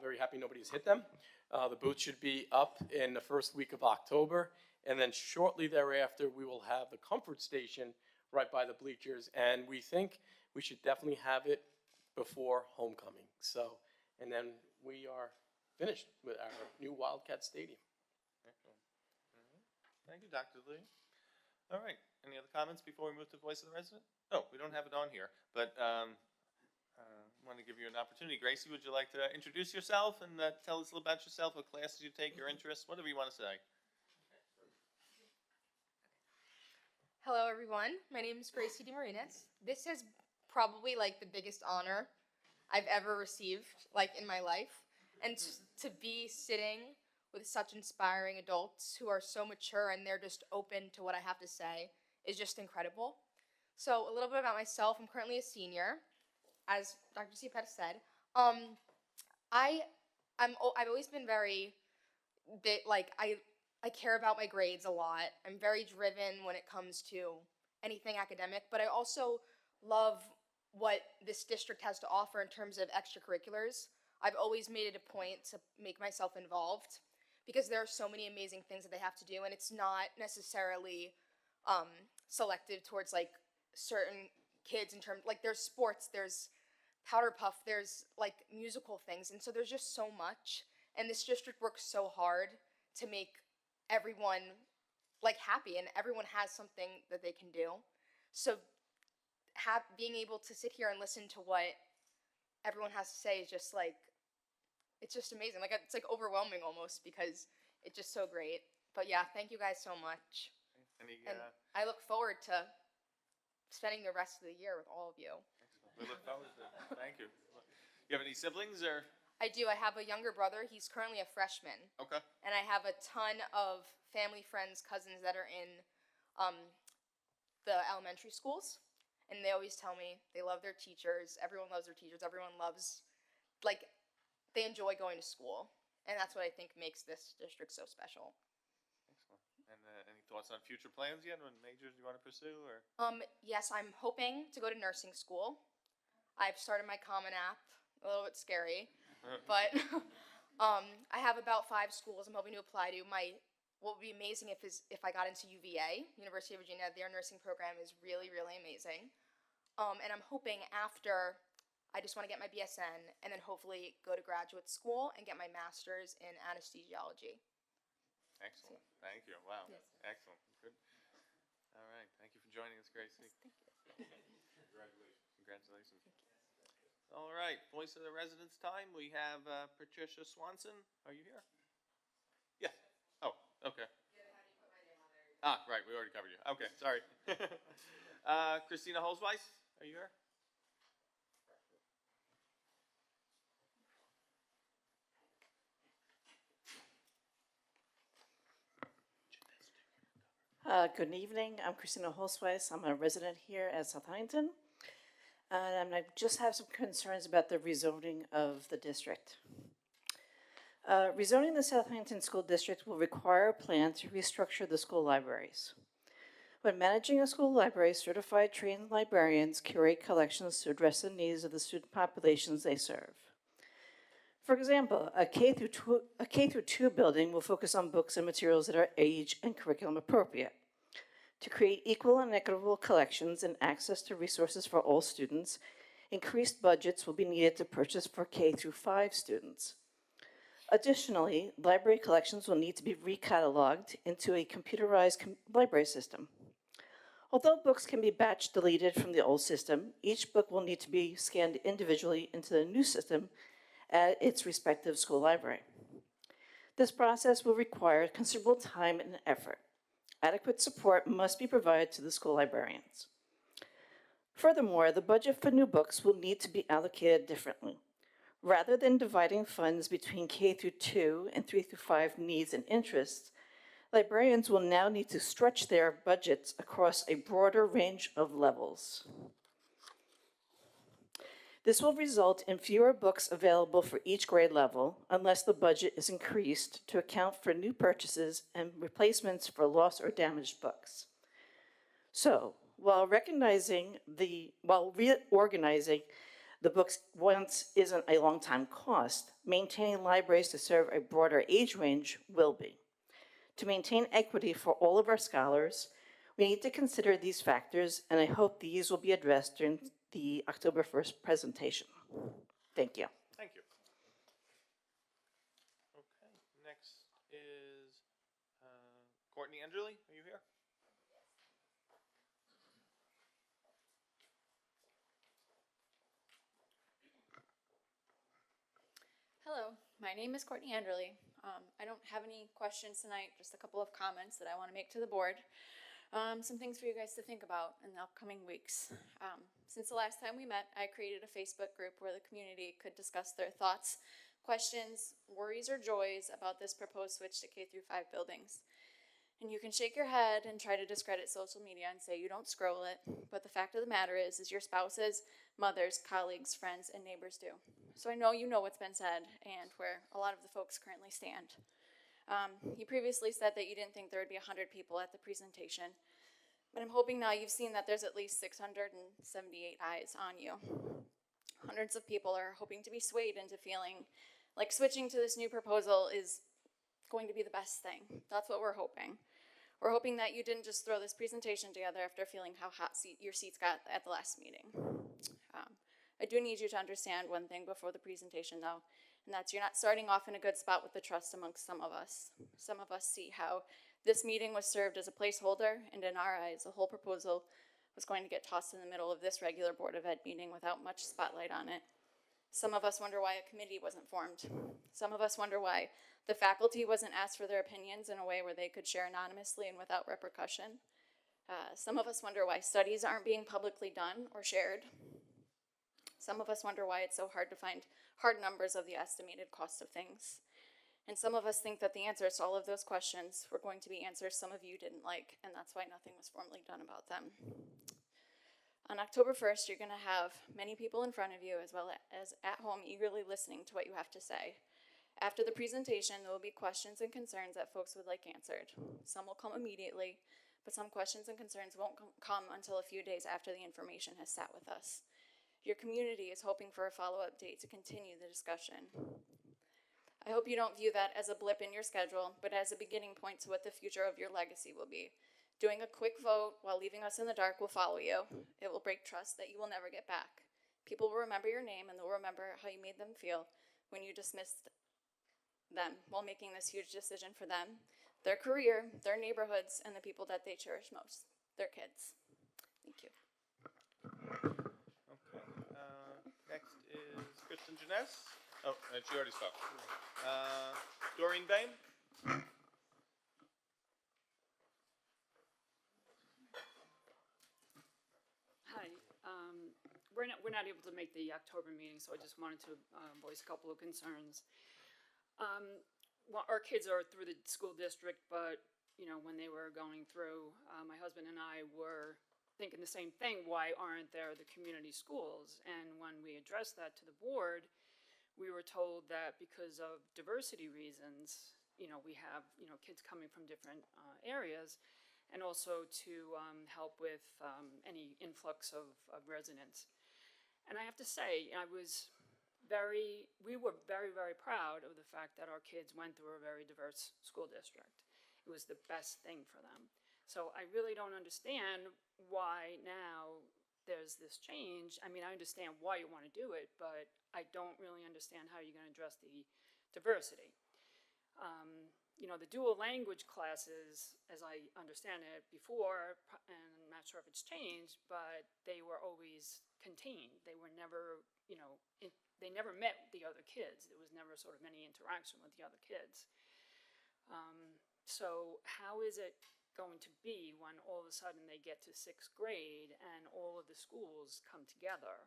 Very happy nobody's hit them. The booth should be up in the first week of October. And then shortly thereafter, we will have the comfort station right by the bleachers. And we think we should definitely have it before homecoming. So, and then we are finished with our new Wildcat Stadium. Thank you, Dr. Lee. All right. Any other comments before we move to Voice of the Resident? Oh, we don't have it on here, but I want to give you an opportunity. Gracie, would you like to introduce yourself and tell us a little about yourself, what classes you take, your interests, whatever you want to say? Hello, everyone. My name is Gracie DeMarinis. This is probably like the biggest honor I've ever received, like in my life, and to be sitting with such inspiring adults who are so mature and they're just open to what I have to say is just incredible. So a little bit about myself. I'm currently a senior, as Dr. Ciapetta said. I've always been very I care about my grades a lot. I'm very driven when it comes to anything academic, but I also love what this district has to offer in terms of extracurriculars. I've always made it a point to make myself involved because there are so many amazing things that they have to do, and it's not necessarily selective towards like certain kids in terms, like there's sports, there's powder puff, there's like musical things, and so there's just so much, and this district works so hard to make everyone like happy, and everyone has something that they can do. So being able to sit here and listen to what everyone has to say is just like, it's just amazing. Like, it's like overwhelming almost, because it's just so great. But yeah, thank you guys so much. And I look forward to spending the rest of the year with all of you. We look forward to it. Thank you. You have any siblings or? I do. I have a younger brother. He's currently a freshman. Okay. And I have a ton of family, friends, cousins that are in the elementary schools. And they always tell me they love their teachers. Everyone loves their teachers. Everyone loves, like, they enjoy going to school. And that's what I think makes this district so special. Excellent. And any thoughts on future plans yet? What majors you want to pursue? Or? Yes, I'm hoping to go to nursing school. I've started my Common App. A little bit scary. But I have about 5 schools I'm hoping to apply to. What would be amazing if I got into UVA, University of Virginia. Their nursing program is really, really amazing. And I'm hoping after, I just want to get my BSN and then hopefully go to graduate school and get my master's in anesthesiology. Excellent. Thank you. Wow. Yes. Excellent. Good. All right. Thank you for joining us, Gracie. Thank you. Congratulations. Congratulations. All right. Voice of the Residents time. We have Patricia Swanson. Are you here? Yes. Oh, okay. Right. We already covered you. Okay. Sorry. Christina Holzweiss. Are you here? Good evening. I'm Christina Holzweiss. I'm a resident here at South Huntington. And I just have some concerns about the rezoning of the district. Rezoning the South Huntington School District will require a plan to restructure the school libraries. When managing a school library, certified trained librarians curate collections to address the needs of the student populations they serve. For example, a K through 2 building will focus on books and materials that are age and curriculum appropriate. To create equal and equitable collections and access to resources for all students, increased budgets will be needed to purchase for K through 5 students. Additionally, library collections will need to be recatalogued into a computerized library system. Although books can be batch deleted from the old system, each book will need to be scanned individually into the new system at its respective school library. This process will require considerable time and effort. Adequate support must be provided to the school librarians. Furthermore, the budget for new books will need to be allocated differently. Rather than dividing funds between K through 2 and 3 through 5 needs and interests, librarians will now need to stretch their budgets across a broader range of levels. This will result in fewer books available for each grade level unless the budget is increased to account for new purchases and replacements for lost or damaged books. So, while reorganizing the books once isn't a long-time cost, maintaining libraries to serve a broader age range will be. To maintain equity for all of our scholars, we need to consider these factors, and I hope these will be addressed during the October 1st presentation. Thank you. Thank you. Okay. Next is Courtney Enderly. Are you here? Hello, my name is Courtney Enderly. I don't have any questions tonight, just a couple of comments that I want to make to the board. Some things for you guys to think about in the upcoming weeks. Since the last time we met, I created a Facebook group where the community could discuss their thoughts, questions, worries, or joys about this proposed switch to K through 5 buildings. And you can shake your head and try to discredit social media and say you don't scroll it, but the fact of the matter is your spouses, mothers, colleagues, friends, and neighbors do. So I know you know what's been said and where a lot of the folks currently stand. You previously said that you didn't think there would be 100 people at the presentation, but I'm hoping now you've seen that there's at least 678 eyes on you. Hundreds of people are hoping to be swayed into feeling like switching to this new proposal is going to be the best thing. That's what we're hoping. We're hoping that you didn't just throw this presentation together after feeling how hot your seats got at the last meeting. I do need you to understand one thing before the presentation though, and that's you're not starting off in a good spot with the trust amongst some of us. Some of us see how this meeting was served as a placeholder, and in our eyes, the whole proposal was going to get tossed in the middle of this regular Board of Ed meeting without much spotlight on it. Some of us wonder why a committee wasn't formed. Some of us wonder why the faculty wasn't asked for their opinions in a way where they could share anonymously and without repercussion. Some of us wonder why studies aren't being publicly done or shared. Some of us wonder why it's so hard to find hard numbers of the estimated cost of things. And some of us think that the answers to all of those questions were going to be answers some of you didn't like, and that's why nothing was formally done about them. On October 1st, you're going to have many people in front of you as well as at home eagerly listening to what you have to say. After the presentation, there will be questions and concerns that folks would like answered. Some will come immediately, but some questions and concerns won't come until a few days after the information has sat with us. Your community is hoping for a follow-up date to continue the discussion. I hope you don't view that as a blip in your schedule, but as a beginning point to what the future of your legacy will be. Doing a quick vote while leaving us in the dark will follow you. It will break trust that you will never get back. People will remember your name and they'll remember how you made them feel when you dismissed them while making this huge decision for them, their career, their neighborhoods, and the people that they cherish most, their kids. Thank you. Okay. Next is Kristen Janess. Oh, she already spoke. Doreen Bain. Hi. We're not able to make the October meeting, so I just wanted to voice a couple of concerns. Well, our kids are through the school district, but you know, when they were going through, my husband and I were thinking the same thing. Why aren't there the community schools? And when we addressed that to the board, we were told that because of diversity reasons, you know, we have, you know, kids coming from different areas, and also to help with any influx of residents. And I have to say, we were very, very proud of the fact that our kids went through a very diverse school district. It was the best thing for them. So I really don't understand why now there's this change. I mean, I understand why you want to do it, but I don't really understand how you're going to address the diversity. You know, the dual language classes, as I understand it before, and I'm not sure if it's changed, but they were always contained. They were never, you know, they never met the other kids. There was never sort of any interaction with the other kids. So how is it going to be when all of a sudden they get to 6th grade and all of the schools come together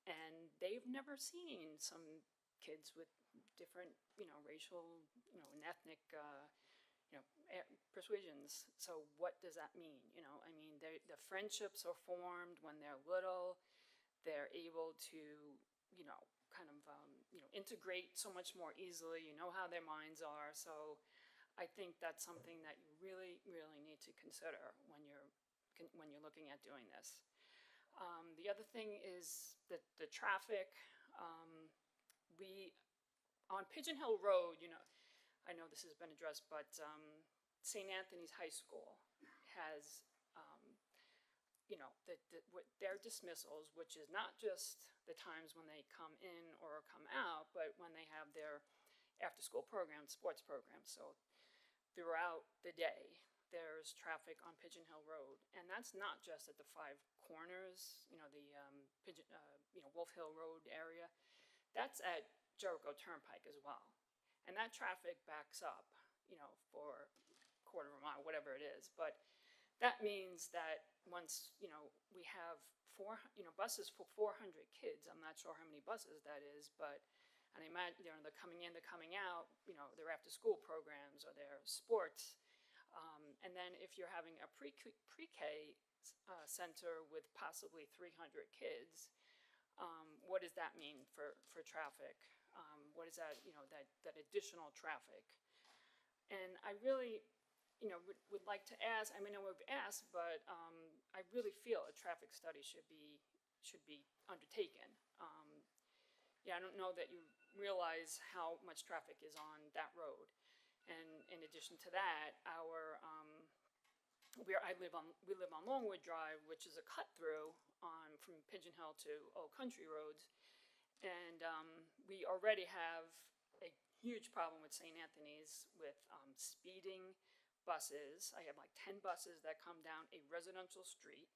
and they've never seen some kids with different, you know, racial, you know, and ethnic, you know, persuasions. So what does that mean? You know, I mean, the friendships are formed when they're little. They're able to, you know, kind of, you know, integrate so much more easily. You know how their minds are. So I think that's something that you really, really need to consider when you're looking at doing this. The other thing is that the traffic. On Pigeon Hill Road, you know, I know this has been addressed, but St. Anthony's High School has, you know, their dismissals, which is not just the times when they come in or come out, but when they have their after-school programs, sports programs. So throughout the day, there's traffic on Pigeon Hill Road, and that's not just at the 5 corners, you know, the you know, Wolf Hill Road area. That's at Jericho Turnpike as well, and that traffic backs up, you know, for a quarter of a mile, whatever it is. But that means that once, you know, we have buses for 400 kids. I'm not sure how many buses that is, but. And I imagine, you know, they're coming in, they're coming out, you know, their after-school programs or their sports. And then if you're having a pre-K center with possibly 300 kids, what does that mean for traffic? What is that, you know, that additional traffic? And I really, you know, would like to ask, I mean, I would ask, but I really feel a traffic study should be undertaken. Yeah, I don't know that you realize how much traffic is on that road. And in addition to that, our we live on Longwood Drive, which is a cut through from Pigeon Hill to Old Country Roads. And we already have a huge problem with St. Anthony's with speeding buses. I have like 10 buses that come down a residential street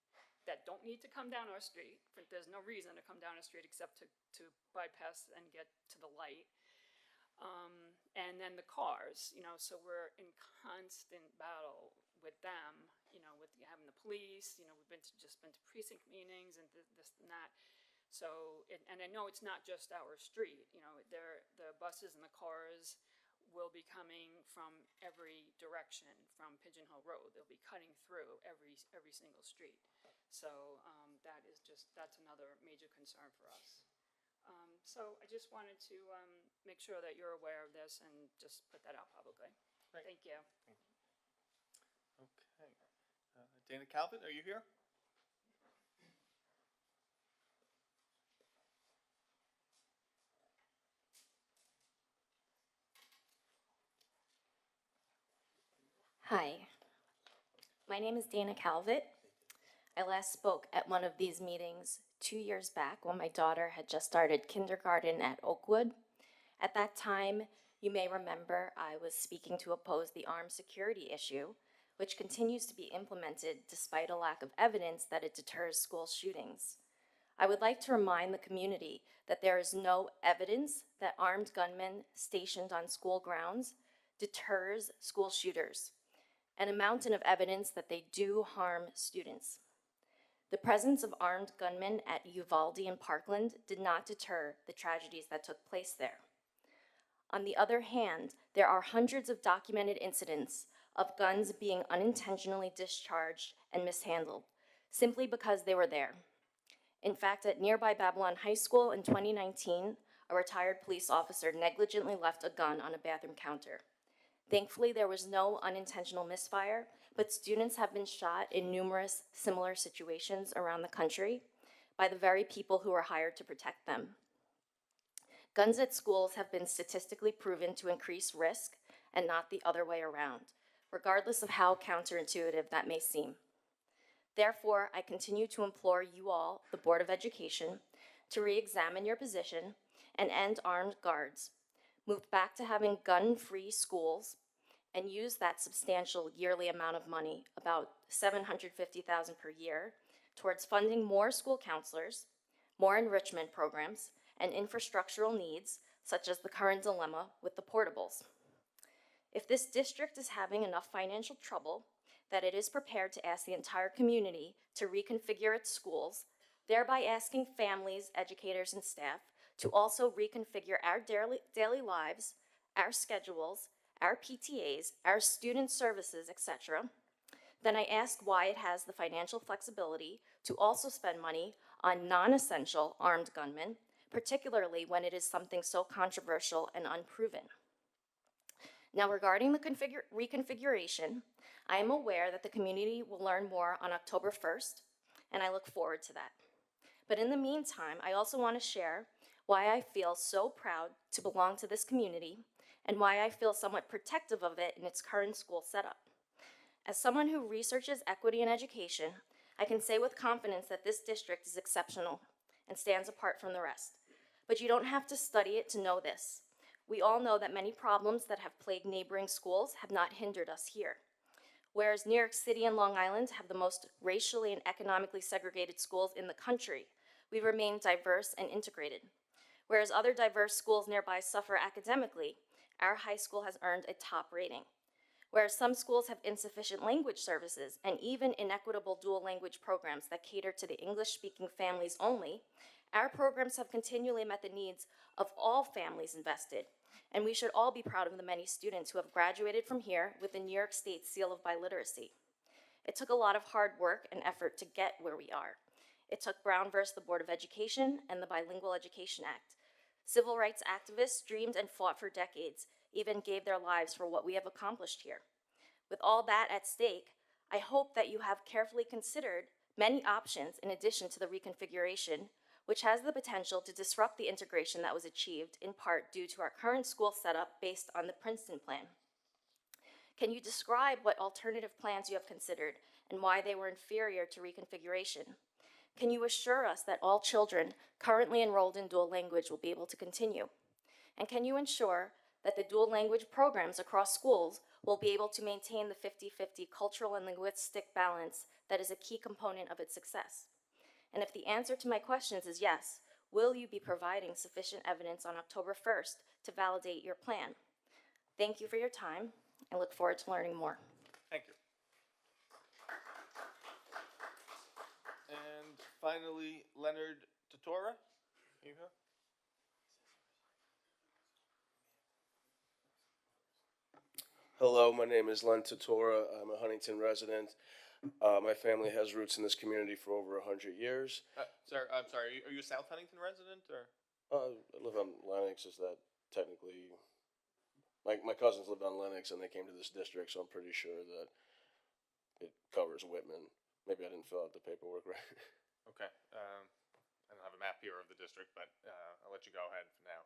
that don't need to come down our street. There's no reason to come down a street except to bypass and get to the light. And then the cars, so we're in constant battle with them, with having the police, we've just been to precinct meetings and this and that. So, and I know it's not just our street, the buses and the cars will be coming from every direction from Pigeon Hill Road. They'll be cutting through every single street. So that's another major concern for us. So I just wanted to make sure that you're aware of this and just put that out publicly. Great. Thank you. Okay. Dana Calvert, are you here? Hi, my name is Dana Calvert. I last spoke at one of these meetings 2 years back when my daughter had just started kindergarten at Oakwood. At that time, you may remember I was speaking to oppose the armed security issue, which continues to be implemented despite a lack of evidence that it deters school shootings. I would like to remind the community that there is no evidence that armed gunmen stationed on school grounds deters school shooters, and a mountain of evidence that they do harm students. The presence of armed gunmen at Uvalde and Parkland did not deter the tragedies that took place there. On the other hand, there are hundreds of documented incidents of guns being unintentionally discharged and mishandled, simply because they were there. In fact, at nearby Babylon High School in 2019, a retired police officer negligently left a gun on a bathroom counter. Thankfully, there was no unintentional misfire, but students have been shot in numerous similar situations around the country by the very people who were hired to protect them. Guns at schools have been statistically proven to increase risk and not the other way around, regardless of how counterintuitive that may seem. Therefore, I continue to implore you all, the Board of Education, to re-examine your position and end armed guards, move back to having gun-free schools, and use that substantial yearly amount of money, about $750,000 per year, towards funding more school counselors, more enrichment programs, and infrastructural needs, such as the current dilemma with the portables. If this district is having enough financial trouble that it is prepared to ask the entire community to reconfigure its schools, thereby asking families, educators, and staff to also reconfigure our daily lives, our schedules, our PTAs, our student services, etc., then I ask why it has the financial flexibility to also spend money on non-essential armed gunmen, particularly when it is something so controversial and unproven. Now, regarding the reconfiguration, I am aware that the community will learn more on October 1st, and I look forward to that. But in the meantime, I also want to share why I feel so proud to belong to this community and why I feel somewhat protective of it in its current school setup. As someone who researches equity in education, I can say with confidence that this district is exceptional and stands apart from the rest. But you don't have to study it to know this. We all know that many problems that have plagued neighboring schools have not hindered us here. Whereas New York City and Long Island have the most racially and economically segregated schools in the country, we remain diverse and integrated. Whereas other diverse schools nearby suffer academically, our high school has earned a top rating. Whereas some schools have insufficient language services and even inequitable dual language programs that cater to the English-speaking families only, our programs have continually met the needs of all families invested, and we should all be proud of the many students who have graduated from here with the New York State Seal of Biliteracy. It took a lot of hard work and effort to get where we are. It took Brown versus the Board of Education and the Bilingual Education Act. Civil rights activists dreamed and fought for decades, even gave their lives for what we have accomplished here. With all that at stake, I hope that you have carefully considered many options in addition to the reconfiguration, which has the potential to disrupt the integration that was achieved in part due to our current school setup based on the Princeton Plan. Can you describe what alternative plans you have considered and why they were inferior to reconfiguration? Can you assure us that all children currently enrolled in dual language will be able to continue? And can you ensure that the dual language programs across schools will be able to maintain the 50-50 cultural and linguistic balance that is a key component of its success? And if the answer to my questions is yes, will you be providing sufficient evidence on October 1st to validate your plan? Thank you for your time. I look forward to learning more. Thank you. And finally, Leonard Totora. Here you go. Hello, my name is Len Totora. I'm a Huntington resident. My family has roots in this community for over 100 years. Sir, I'm sorry. Are you a South Huntington resident or? I live on Lennox. Is that technically? My cousins lived on Lennox and they came to this district, so I'm pretty sure that it covers Whitman. Maybe I didn't fill out the paperwork right. Okay. I don't have a map here of the district, but I'll let you go ahead for now.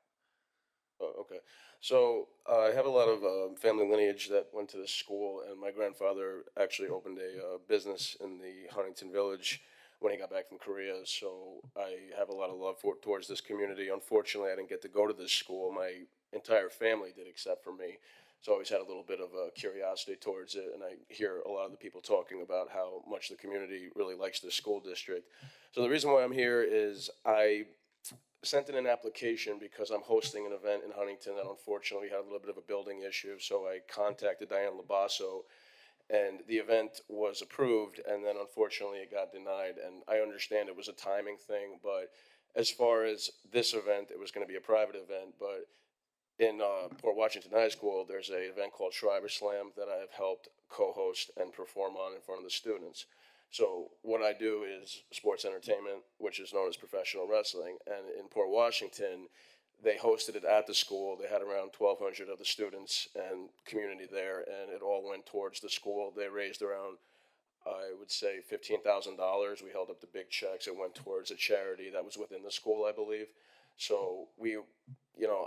Oh, okay. So I have a lot of family lineage that went to this school, and my grandfather actually opened a business in the Huntington Village when he got back from Korea. So I have a lot of love towards this community. Unfortunately, I didn't get to go to this school. My entire family did, except for me. So I always had a little bit of a curiosity towards it, and I hear a lot of the people talking about how much the community really likes this school district. So the reason why I'm here is I sent in an application because I'm hosting an event in Huntington that unfortunately had a little bit of a building issue. So I contacted Diane Labasso, and the event was approved, and then unfortunately it got denied. And I understand it was a timing thing, but as far as this event, it was going to be a private event. But in Port Washington High School, there's an event called Schreiber Slam that I have helped co-host and perform on in front of the students. So what I do is sports entertainment, which is known as professional wrestling. And in Port Washington, they hosted it at the school. They had around 1,200 of the students and community there, and it all went towards the school. They raised around, I would say, $15,000. We held up the big checks. It went towards a charity that was within the school, I believe. So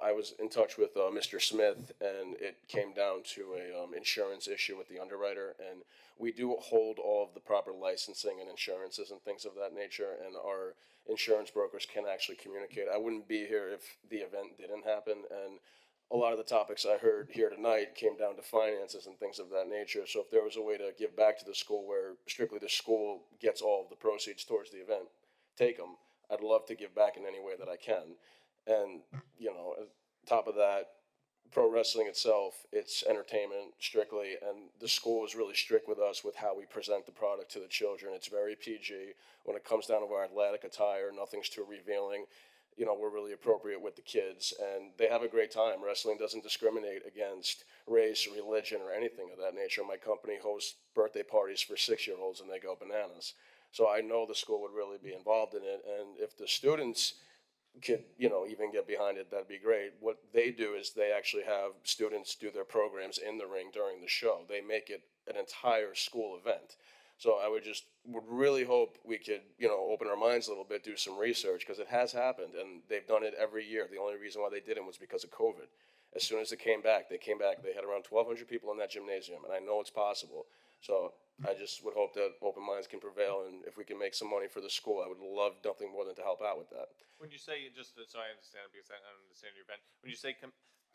I was in touch with Mr. Smith, and it came down to a insurance issue with the underwriter. And we do hold all of the proper licensing and insurances and things of that nature, and our insurance brokers can actually communicate. I wouldn't be here if the event didn't happen, and a lot of the topics I heard here tonight came down to finances and things of that nature. So if there was a way to give back to the school where strictly the school gets all of the proceeds towards the event, take them. I'd love to give back in any way that I can. And, on top of that, pro wrestling itself, it's entertainment strictly, and the school is really strict with us with how we present the product to the children. It's very PG. When it comes down to our athletic attire, nothing's too revealing. We're really appropriate with the kids, and they have a great time. Wrestling doesn't discriminate against race, religion, or anything of that nature. My company hosts birthday parties for 6-year-olds, and they go bananas. So I know the school would really be involved in it, and if the students could, even get behind it, that'd be great. What they do is they actually have students do their programs in the ring during the show. They make it an entire school event. So I would really hope we could, open our minds a little bit, do some research, because it has happened, and they've done it every year. The only reason why they didn't was because of COVID. As soon as they came back, they had around 1,200 people in that gymnasium, and I know it's possible. So I just would hope that open minds can prevail, and if we can make some money for the school, I would love nothing more than to help out with that. When you say, just so I understand, because I don't understand your event, when you say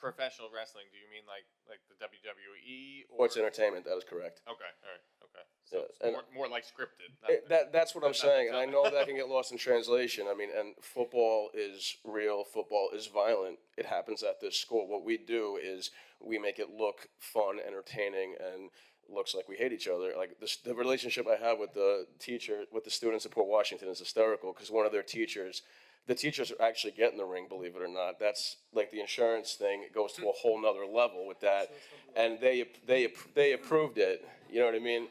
professional wrestling, do you mean like the WWE? Or? Sports entertainment, that is correct. Okay, all right, okay. So Yeah, it's more like scripted. That's what I'm saying, and I know that can get lost in translation. I mean, and football is real, football is violent. It happens at this school. What we do is we make it look fun, entertaining, and looks like we hate each other. Like the relationship I have with the students at Port Washington is hysterical, because one of their teachers, the teachers actually get in the ring, believe it or not. That's like the insurance thing. It goes to a whole nother level with that, and they approved it. You know what I mean?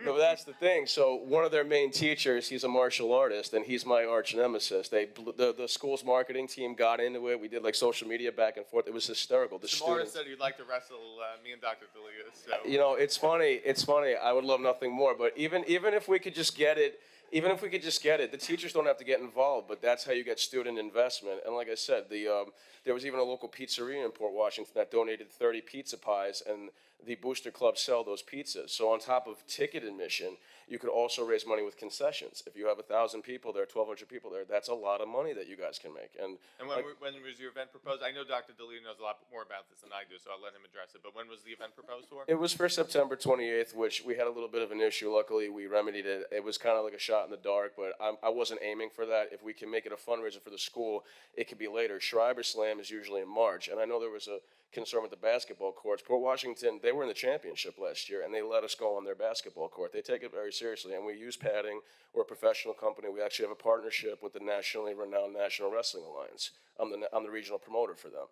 No, that's the thing. So one of their main teachers, he's a martial artist, and he's my arch nemesis. The school's marketing team got into it. We did like social media back and forth. It was hysterical. Samara said you'd like to wrestle me and Dr. Delia. So. It's funny. It's funny. I would love nothing more. But even if we could just get it, the teachers don't have to get involved. But that's how you get student investment. And like I said, there was even a local pizzeria in Port Washington that donated 30 pizza pies, and the booster clubs sell those pizzas. So on top of ticket admission, you could also raise money with concessions. If you have 1,000 people there, 1,200 people there, that's a lot of money that you guys can make. And when was your event proposed? I know Dr. DeLeo knows a lot more about this than I do, so I'll let him address it. But when was the event proposed for? it was for September 28th, which we had a little bit of an issue. Luckily, we remedied it. It was kind of like a shot in the dark, but I wasn't aiming for that. If we can make it a fundraiser for the school, it could be later. Schreiber Slam is usually in March, and I know there was a concern with the basketball courts. Port Washington, they were in the championship last year, and they let us go on their basketball court. They take it very seriously, and we use padding. We're a professional company. We actually have a partnership with the nationally renowned National Wrestling Alliance. I'm the regional promoter for them.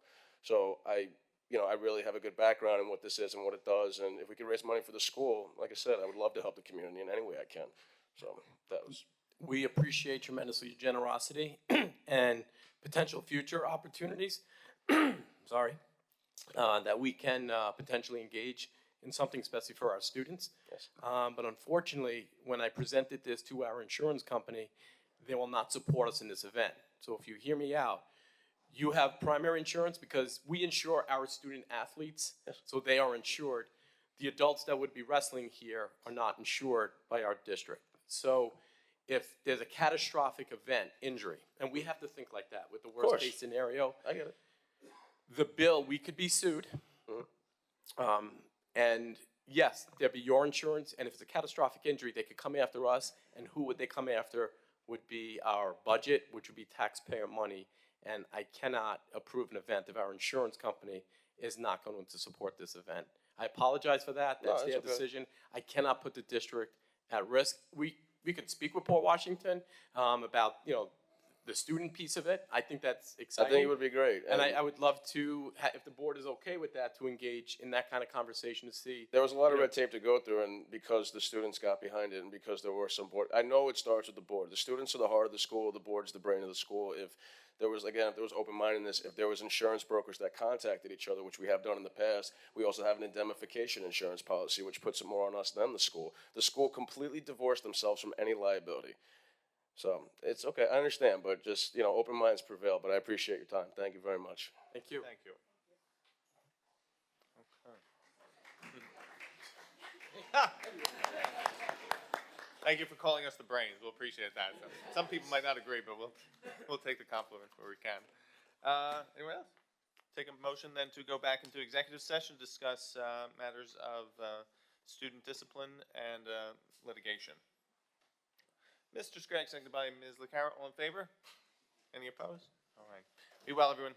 So I really have a good background in what this is and what it does, and if we could raise money for the school, like I said, I would love to help the community in any way I can. So that was. We appreciate tremendously your generosity and potential future opportunities. Sorry. That we can potentially engage in something especially for our students. Yes. But unfortunately, when I presented this to our insurance company, they will not support us in this event. So if you hear me out, you have primary insurance because we insure our student athletes, so they are insured. The adults that would be wrestling here are not insured by our district. So if there's a catastrophic event, injury, and we have to think like that with the worst case scenario. I get it. The bill, we could be sued. And yes, there'd be your insurance, and if it's a catastrophic injury, they could come after us, and who would they come after would be our budget, which would be taxpayer money, and I cannot approve an event if our insurance company is not going to support this event. I apologize for that. That's their decision. I cannot put the district at risk. We could speak with Port Washington about, the student piece of it. I think that's exciting. I think it would be great. And I would love to, if the board is okay with that, to engage in that kind of conversation to see. There was a lot of red tape to go through, and because the students got behind it and because there were some board, I know it starts with the board. The students are the heart of the school, the board's the brain of the school. If there was open-mindedness, if there was insurance brokers that contacted each other, which we have done in the past, we also have an indemnification insurance policy, which puts it more on us than the school. The school completely divorced themselves from any liability. So it's okay, I understand, but just, open minds prevail, but I appreciate your time. Thank you very much. Thank you. Thank you. Thank you for calling us the brains. We'll appreciate that. So, some people might not agree, but we'll take the compliment where we can. Anyone else? Take a motion then to go back into executive session, discuss matters of student discipline and litigation. Mr. Scraggs, seconded by Ms. LaCaro. All in favor? Any opposed? All right. Be well, everyone.